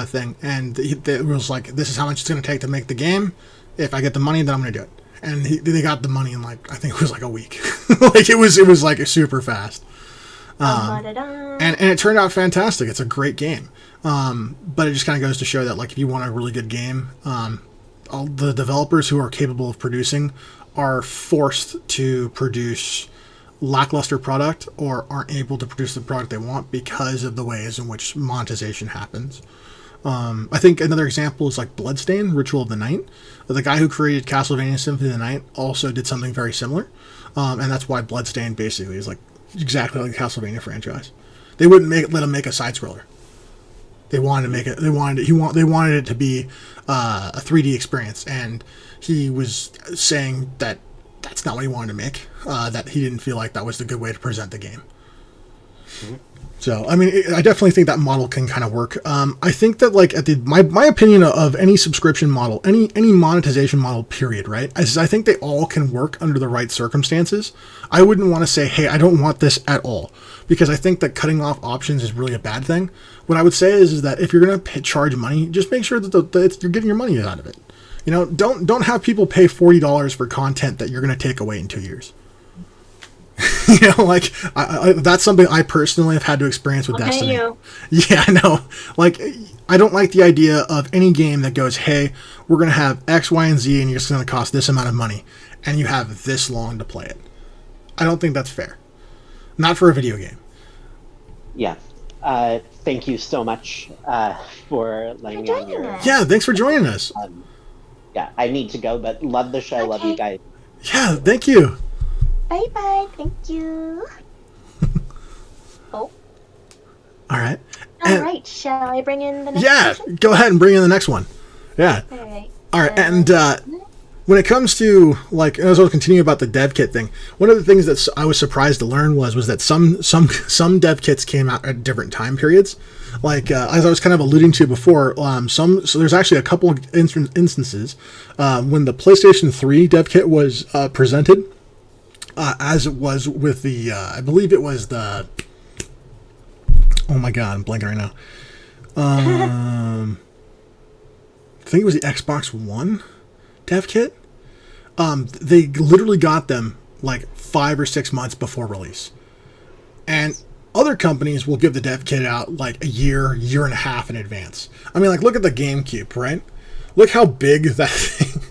thing, and it was like, this is how much it's going to take to make the game. If I get the money, then I'm going to do it. And they got the money in I think it was like a week. It was like super fast. And it turned out fantastic. It's a great game. But it just kind of goes to show that if you want a really good game, all the developers who are capable of producing are forced to produce lackluster product or aren't able to produce the product they want because of the ways in which monetization happens. I think another example is Bloodstained, Ritual of the Night. The guy who created Castlevania Symphony of the Night also did something very similar. And that's why Bloodstained basically is exactly like the Castlevania franchise. They wouldn't let him make a side scroller. They wanted to make it. They wanted it to be a 3D experience, and he was saying that that's not what he wanted to make. That he didn't feel like that was the good way to present the game. Mm-hmm. So, I mean, I definitely think that model can kind of work. I think that my opinion of any subscription model, any monetization model, period, right? Is I think they all can work under the right circumstances. I wouldn't want to say, hey, I don't want this at all, because I think that cutting off options is really a bad thing. What I would say is that if you're going to charge money, just make sure that you're getting your money out of it. Don't have people pay $40 for content that you're going to take away in 2 years. That's something I personally have had to experience with Destiny. Yeah, I know. I don't like the idea of any game that goes, hey, we're going to have X, Y, and Z, and you're just going to cost this amount of money. and you have this long to play it. I don't think that's fair. Not for a video game. Yeah. Thank you so much for letting me on your... Yeah, thanks for joining us. Yeah, I need to go, but love the show. Okay. Love you guys. Yeah, thank you. Bye-bye. Thank you. Oh. All right. All right. Shall I bring in the next person? Go ahead and bring in the next one. Yeah. All right. And when it comes to, like, as I was continuing about the dev kit thing, one of the things that I was surprised to learn was that some dev kits came out at different time periods. Like, as I was kind of alluding to before, so there's actually a couple of instances when the PlayStation 3 dev kit was presented, as it was with the, I believe it was the, oh my god, I'm blanking right now. I think it was the Xbox One dev kit. They literally got them like 5 or 6 months before release. And other companies will give the dev kit out like a year and a half in advance. I mean, like, look at the GameCube, right? Look how big that thing.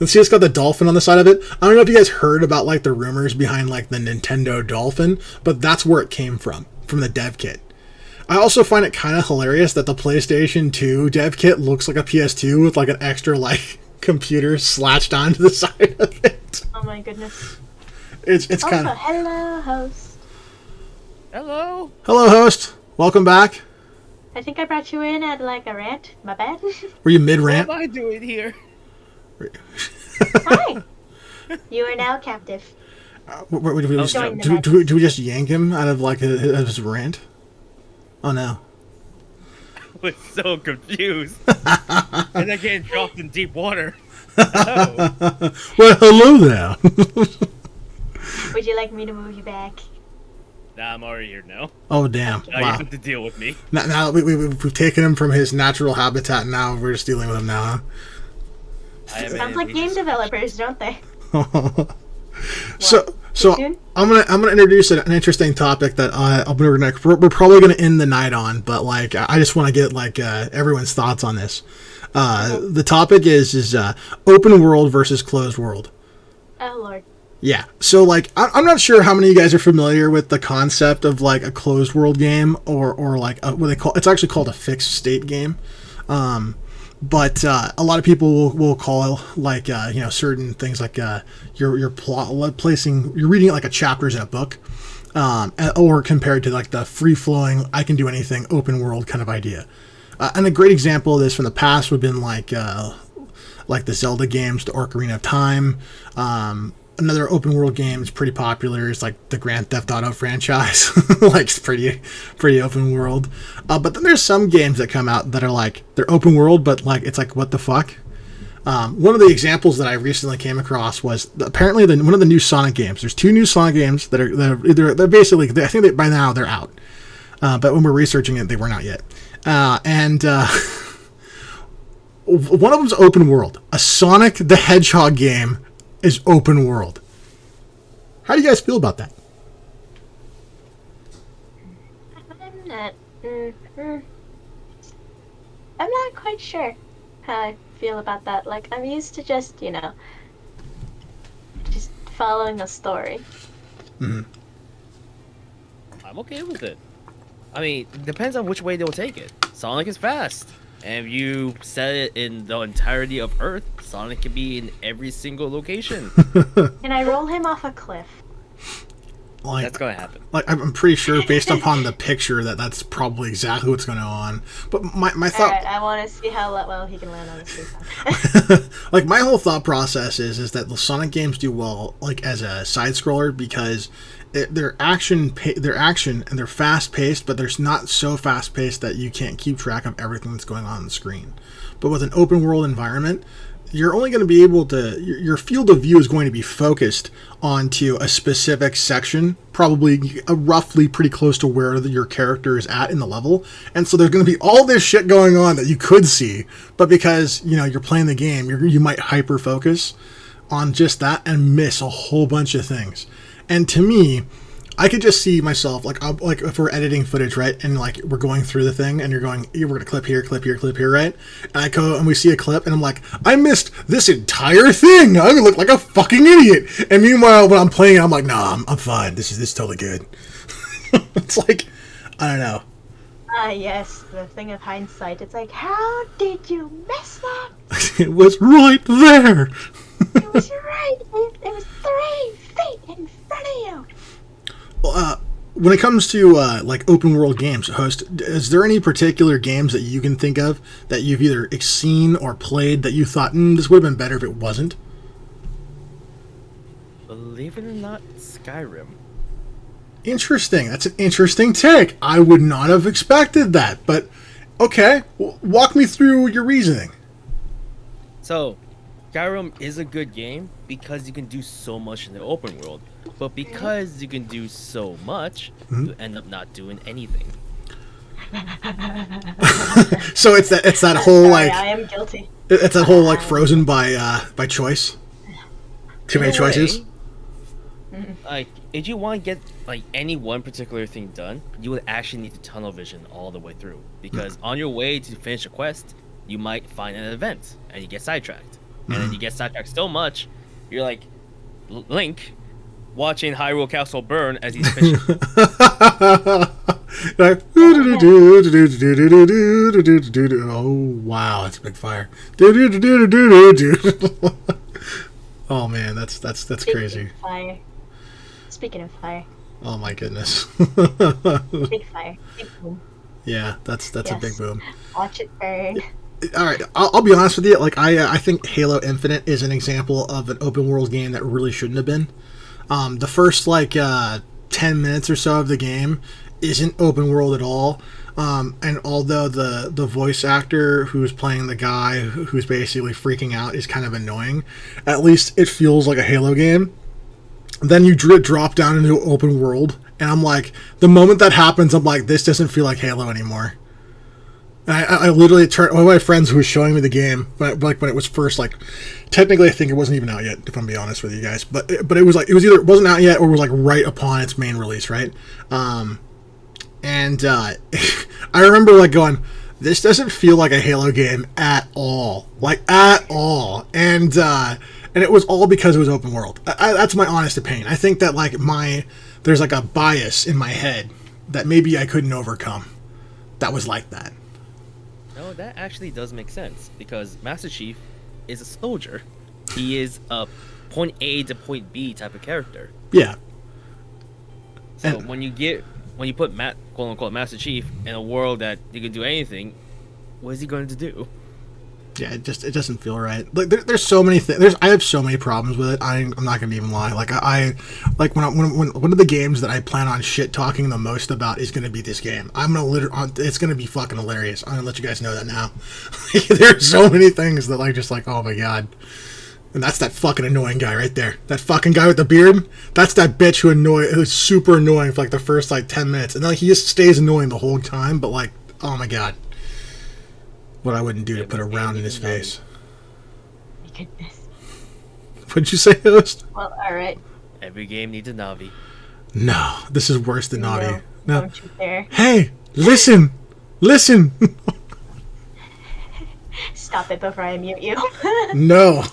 See, it's got the dolphin on the side of it. I don't know if you guys heard about like the rumors behind like the Nintendo Dolphin, but that's where it came from the dev kit. I also find it kind of hilarious that the PlayStation 2 dev kit looks like a PS2 with like an extra like computer slashed onto the side of it. Oh my goodness. It's kind of... Hello, host. Hello. Hello, host. Welcome back. I think I brought you in at like a rant. My bad. Were you mid-rant? What am I doing here? Hi. You are now captive. Do we just yank him out of like his rant? Oh no. I was so confused. And then getting dropped in deep water. Hello. Well, hello there. Would you like me to move you back? Nah, I'm already here now. Oh damn! Now you Wow. have to deal with me. Now we've taken him from his natural habitat. And now we're just dealing with him now. Sounds like game developers, don't they? Huh? So I'm gonna introduce an interesting topic that we're probably gonna end the night on, but like I just want to get like everyone's thoughts on this. The topic is open world versus closed world. Oh lord. Yeah. So like I'm not sure how many of you guys are familiar with the concept of like a closed world game or like what they call, it's actually called a fixed state game. But a lot of people will call like certain things like you're reading it like a chapters in a book, or compared to like the free flowing I can do anything open world kind of idea. And a great example of this from the past would have been like the Zelda games, the Ocarina of Time. Another open world game is pretty popular is like the Grand Theft Auto franchise. Like it's pretty open world. But then there's some games that come out that are like they're open world, but like it's like what the fuck. One of the examples that I recently came across was apparently one of the new Sonic games. There's 2 new Sonic games that are basically I think by now they're out. But when we're researching it, they weren't out yet. One of them's open world. A Sonic the Hedgehog game is open world. How do you guys feel about that? I'm not quite sure how I feel about that. Like, I'm used to just, just following a story. Mm-hmm. I'm okay with it. I mean, it depends on which way they'll take it. Sonic is fast. And if you set it in the entirety of Earth, Sonic can be in every single location. Can I roll him off a cliff? Like, that's gonna happen. Like I'm pretty sure, based upon the picture, that's probably exactly what's going on. But my thought, Alright, I want to see how well he can land on the street. like my whole thought process is that the Sonic games do well, like as a side scroller, because they're action and they're fast paced, but they're not so fast paced that you can't keep track of everything that's going on the screen. But with an open world environment, you're only going to be able to, your field of view is going to be focused onto a specific section, probably roughly pretty close to where your character is at in the level. And so there's going to be all this shit going on that you could see, but because, you're playing the game, you might hyper focus on just that and miss a whole bunch of things. And to me, I could just see myself like if we're editing footage, right, and like we're going through the thing, and we're gonna clip here, right, and I go and we see a clip, and I'm like, I missed this entire thing. I look like a fucking idiot. And meanwhile, when I'm playing it, I'm like, nah, I'm fine. This is totally good. It's like, I don't know. Yes, the thing of hindsight. It's like, how did you miss that? It was right there. It was right. It was 3 feet in front of you. Well, when it comes to like open world games, host, is there any particular games that you can think of that you've either seen or played that you thought this would have been better if it wasn't? Believe it or not, Skyrim. Interesting. That's an interesting take. I would not have expected that, but okay. Walk me through your reasoning. So, Skyrim is a good game because you can do so much in the open world. But because you can do so much, you end up not doing anything. So it's that whole like I am guilty. It's that whole like frozen by choice. Too many choices. Like, if you want to get like any one particular thing done, you would actually need to tunnel vision all the way through. Because on your way to finish a quest, you might find an event and you get sidetracked. And then you get sidetracked so much, you're like Link watching Hyrule Castle burn as he's fishing. Like, oh wow, that's a big fire. Oh man, that's crazy. Fire. Speaking of fire. Oh my goodness. Big fire. Big boom. Yeah, that's a big boom. Watch it burn. All right, I'll be honest with you. Like I think Halo Infinite is an example of an open world game that really shouldn't have been. The first 10 minutes or so of the game isn't open world at all. And although the voice actor who's playing the guy who's basically freaking out is kind of annoying, at least it feels like a Halo game. Then you drop down into open world, and I'm like, the moment that happens, I'm like, this doesn't feel like Halo anymore. And I literally turned, one of my friends who was showing me the game, when it was first, technically I think it wasn't even out yet, if I'm being honest with you guys, but it was like, it was either, it wasn't out yet, or it was right upon its main release, right? I remember going, this doesn't feel like a Halo game at all. At all. And it was all because it was open world. That's my honest opinion. I think that there's a bias in my head that maybe I couldn't overcome that was like that. No, that actually does make sense, because Master Chief is a soldier. He is a point A to point B type of character. Yeah. So when you put quote unquote Master Chief in a world that you can do anything, what is he going to do? Yeah, it doesn't feel right. There's so many things. I have so many problems with it. I'm not gonna even lie. When one of the games that I plan on shit talking the most about is gonna be this game. It's gonna be fucking hilarious. I'm gonna let you guys know that now. There's so many things that oh my god. And that's that fucking annoying guy right there. That fucking guy with the beard. That's that bitch who's super annoying for the first 10 minutes, and then he just stays annoying the whole time. But oh my god. What I wouldn't do to put a round in his face. My goodness. What'd you say, host? Well, alright. Every game needs a Navi. No, this is worse than Navi. No. Don't you dare. Hey, listen! Stop it before I mute you. No.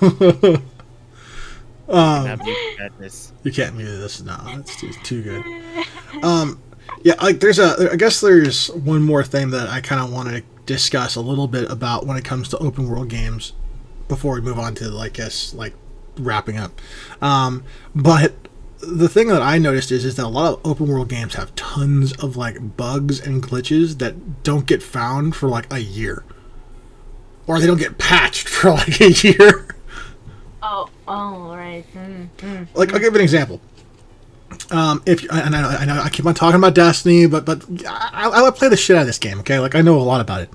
You can't mute this. No, it's too good. Yeah, I guess there's one more thing that I kind of want to discuss a little bit about when it comes to open world games before we move on to wrapping up. But the thing that I noticed is that a lot of open world games have tons of bugs and glitches that don't get found for a year, or they don't get patched for a year. Oh, right. I'll give an example. I know I keep on talking about Destiny, but I play the shit out of this game. Okay, I know a lot about it.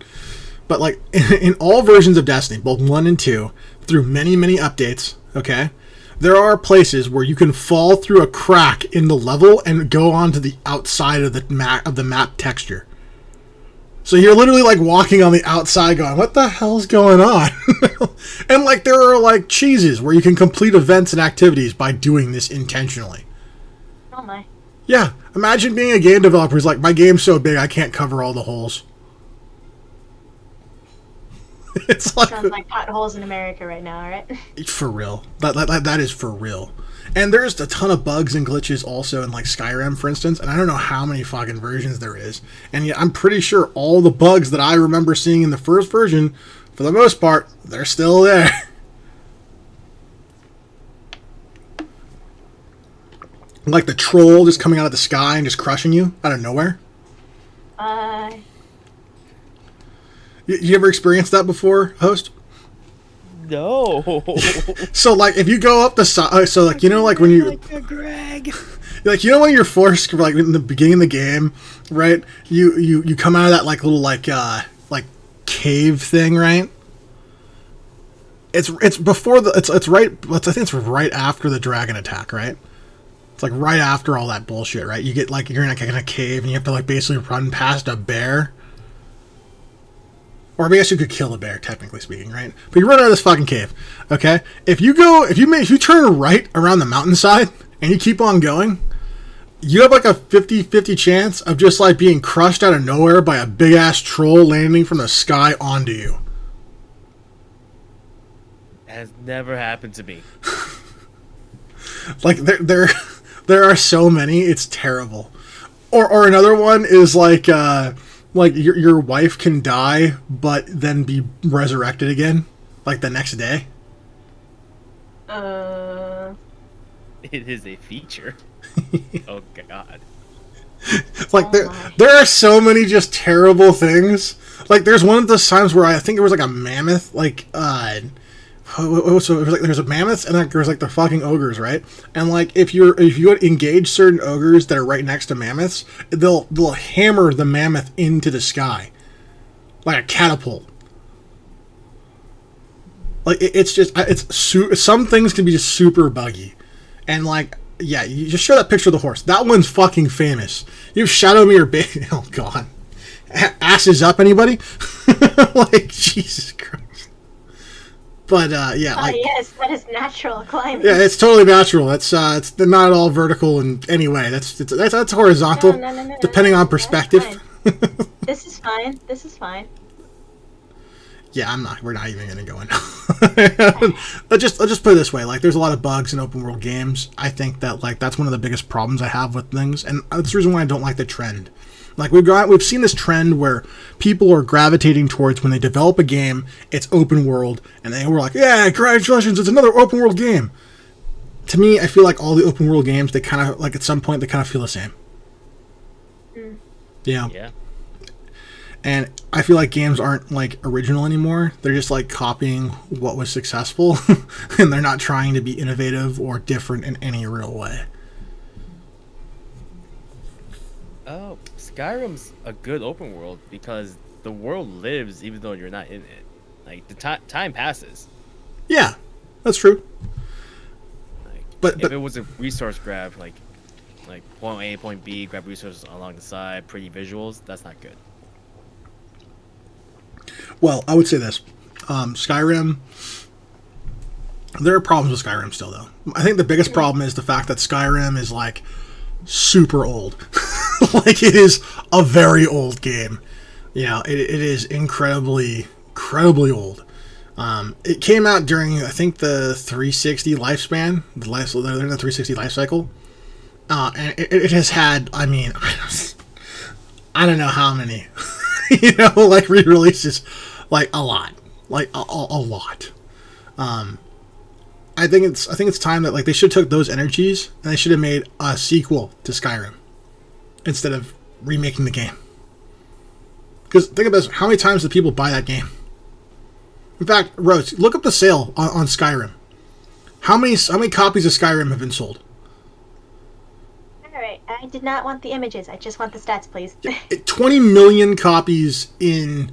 But in all versions of Destiny, both 1 and 2, through many updates, okay, there are places where you can fall through a crack in the level and go onto the outside of the map texture. So you're literally walking on the outside going, what the hell's going on? And there are cheeses where you can complete events and activities by doing this intentionally. Oh my. Yeah, imagine being a game developer who's like, my game's so big I can't cover all the holes. It's like Sounds like potholes in America right now, right? for real. That is for real. And there's a ton of bugs and glitches also in like Skyrim, for instance, and I don't know how many fucking versions there is. And yet I'm pretty sure all the bugs that I remember seeing in the first version, for the most part, they're still there. Like the troll just coming out of the sky and just crushing you out of nowhere. You ever experienced that before, host? No. So like if you go up the side, so like you know like when you Greg. like you know when you're forced like in the beginning of the game, right? You come out of that like little like cave thing, right? It's before the it's right. I think it's right after the dragon attack, right? It's like right after all that bullshit, right? You get like you're in a cave and you have to like basically run past a bear. Or I guess you could kill a bear, technically speaking, right? But you run out of this fucking cave, okay? If you turn right around the mountainside and you keep on going, you have like a 50-50 chance of just like being crushed out of nowhere by a big ass troll landing from the sky onto you. That has never happened to me. Like there are so many, it's terrible. Or another one is like your wife can die but then be resurrected again like the next day. It is a feature. Oh god. Like there are so many just terrible things. Like there's one of those times where I think there was like a mammoth like so it was like there's a mammoth and like there's like the fucking ogres, right? And like if you engage certain ogres that are right next to mammoths, they'll hammer the mammoth into the sky like a catapult. Like some things can be just super buggy, and like yeah, you just show that picture of the horse. That one's fucking famous. You shadow me or baby. Oh god, asses up anybody? Like Jesus Christ. But yeah, like yes, that is natural climbing. yeah, it's totally natural. It's not all vertical in any way. That's horizontal, No, depending on perspective. This is fine. This is fine. Yeah, we're not even gonna go in. I'll just put it this way: like, there's a lot of bugs in open world games. I think that like that's one of the biggest problems I have with things, and that's the reason why I don't like the trend. Like we've seen this trend where people are gravitating towards when they develop a game, it's open world, and they were like, yeah, congratulations, it's another open world game. To me, I feel like all the open world games, they kind of like at some point they kind of feel the same. Yeah. And I feel like games aren't like original anymore. They're just like copying what was successful, and they're not trying to be innovative or different in any real way. Oh, Skyrim's a good open world because the world lives even though you're not in it. Like the time passes. Yeah, that's true. Like, But if it was a resource grab, like point A, point B, grab resources along the side, pretty visuals, that's not good. Well, I would say this. Skyrim, there are problems with Skyrim still, though. I think the biggest problem is the fact that Skyrim is, like, super old. Like, it is a very old game. You know, it is incredibly old. It came out during, I think, the 360 lifespan, the 360 life cycle. And it has had, I mean, I don't know how many, you know, like re-releases, like a lot, like a lot. I think it's time that like they should have took those energies and they should have made a sequel to Skyrim instead of remaking the game. Because think about this, how many times did people buy that game? In fact, Rose, look up the sale on Skyrim. How many copies of Skyrim have been sold? Alright, I did not want the images. I just want the stats, please. 20 million copies on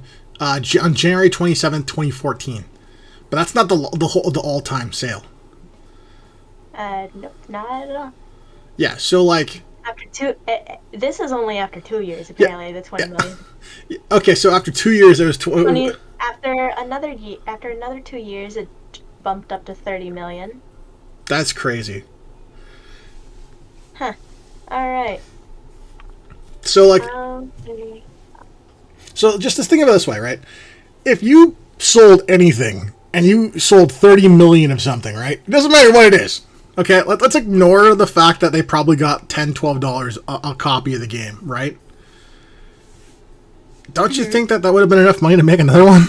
January 27th, 2014. But that's not the all-time sale. Nope, not at all. Yeah, so like After this is only after 2 years, apparently, the 20 million. Okay, so after 2 years, there was 20, after another 2 years, it bumped up to 30 million. That's crazy. Huh. All right. So like, Okay. so just think of it this way, right? If you sold anything and you sold 30 million of something, right? It doesn't matter what it is. Okay, let's ignore the fact that they probably got $10, $12 a copy of the game, right? Don't you think that would have been enough money to make another one?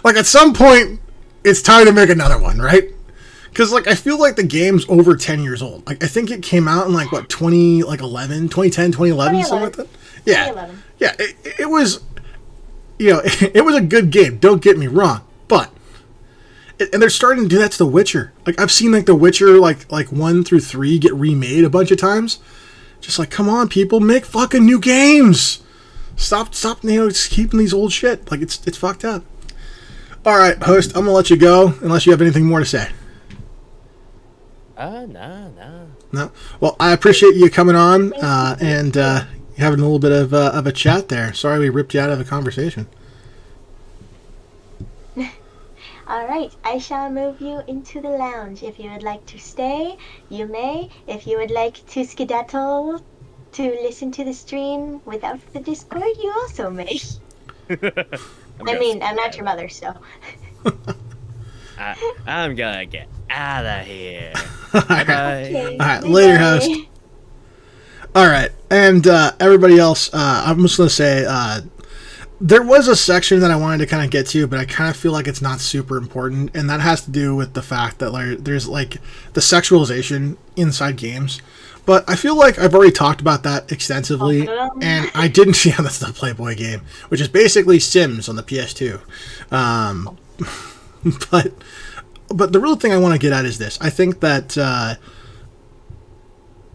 Like, at some point, it's time to make another one, right? Because, like, I feel like the game's over 10 years old. Like, I think it came out in, like, what, 2010, 2011, something like that? Yeah. 2011. Yeah, it was, you know, it was a good game, don't get me wrong, but, and they're starting to do that to The Witcher. Like, I've seen, like, The Witcher, like 1 through 3 get remade a bunch of times. Just like, come on, people, make fucking new games! Stop, you know, just keeping these old shit. Like, it's fucked up. Alright, host, I'm gonna let you go, unless you have anything more to say. Nah. No? Well, I appreciate you coming on, and having a little bit of a chat there. Sorry we ripped you out of a conversation. Alright, I shall move you into the lounge. If you would like to stay, you may. If you would like to skedaddle to listen to the stream without the Discord, you also may. I mean, I'm not your mother, so. I'm gonna get out of here. Alright, Okay, later, bye. host. Alright, and everybody else, I'm just going to say, there was a section that I wanted to kind of get to, but I kind of feel like it's not super important, and that has to do with the fact that like, there's like the sexualization inside games. But I feel like I've already talked about that extensively, and I didn't. Yeah, that's the Playboy game, which is basically Sims on the PS2. But the real thing I want to get at is this. I think that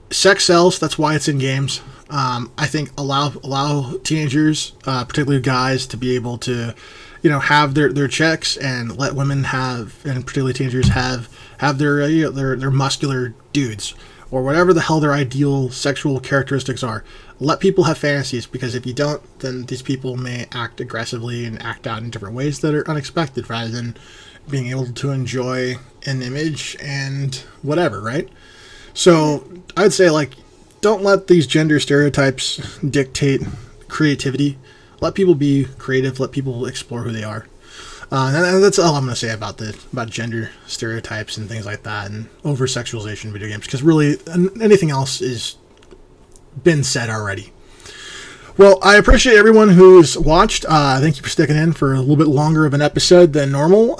sex sells. That's why it's in games. I think allow teenagers, particularly guys, to be able to, you know, have their checks, and let women have, and particularly teenagers have their you know, their muscular dudes, or whatever the hell their ideal sexual characteristics are. Let people have fantasies, because if you don't, then these people may act aggressively and act out in different ways that are unexpected, rather than being able to enjoy an image and whatever, right? So I'd say, like, don't let these gender stereotypes dictate creativity. Let people be creative. Let people explore who they are. And that's all I'm going to say about gender stereotypes and things like that, and over sexualization in video games, because really anything else is been said already. Well, I appreciate everyone who's watched. Thank you for sticking in for a little bit longer of an episode than normal.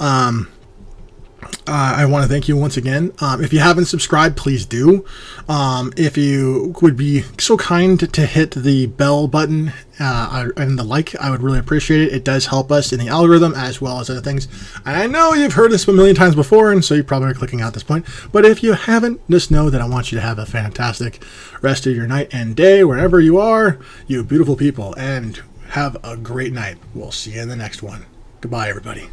I want to thank you once again. If you haven't subscribed, please do. If you would be so kind to hit the bell button and the like, I would really appreciate it. It does help us in the algorithm as well as other things. And I know you've heard this a million times before, and so you probably are clicking out at this point. But if you haven't, just know that I want you to have a fantastic rest of your night and day, wherever you are, you beautiful people, and have a great night. We'll see you in the next one. Goodbye, everybody.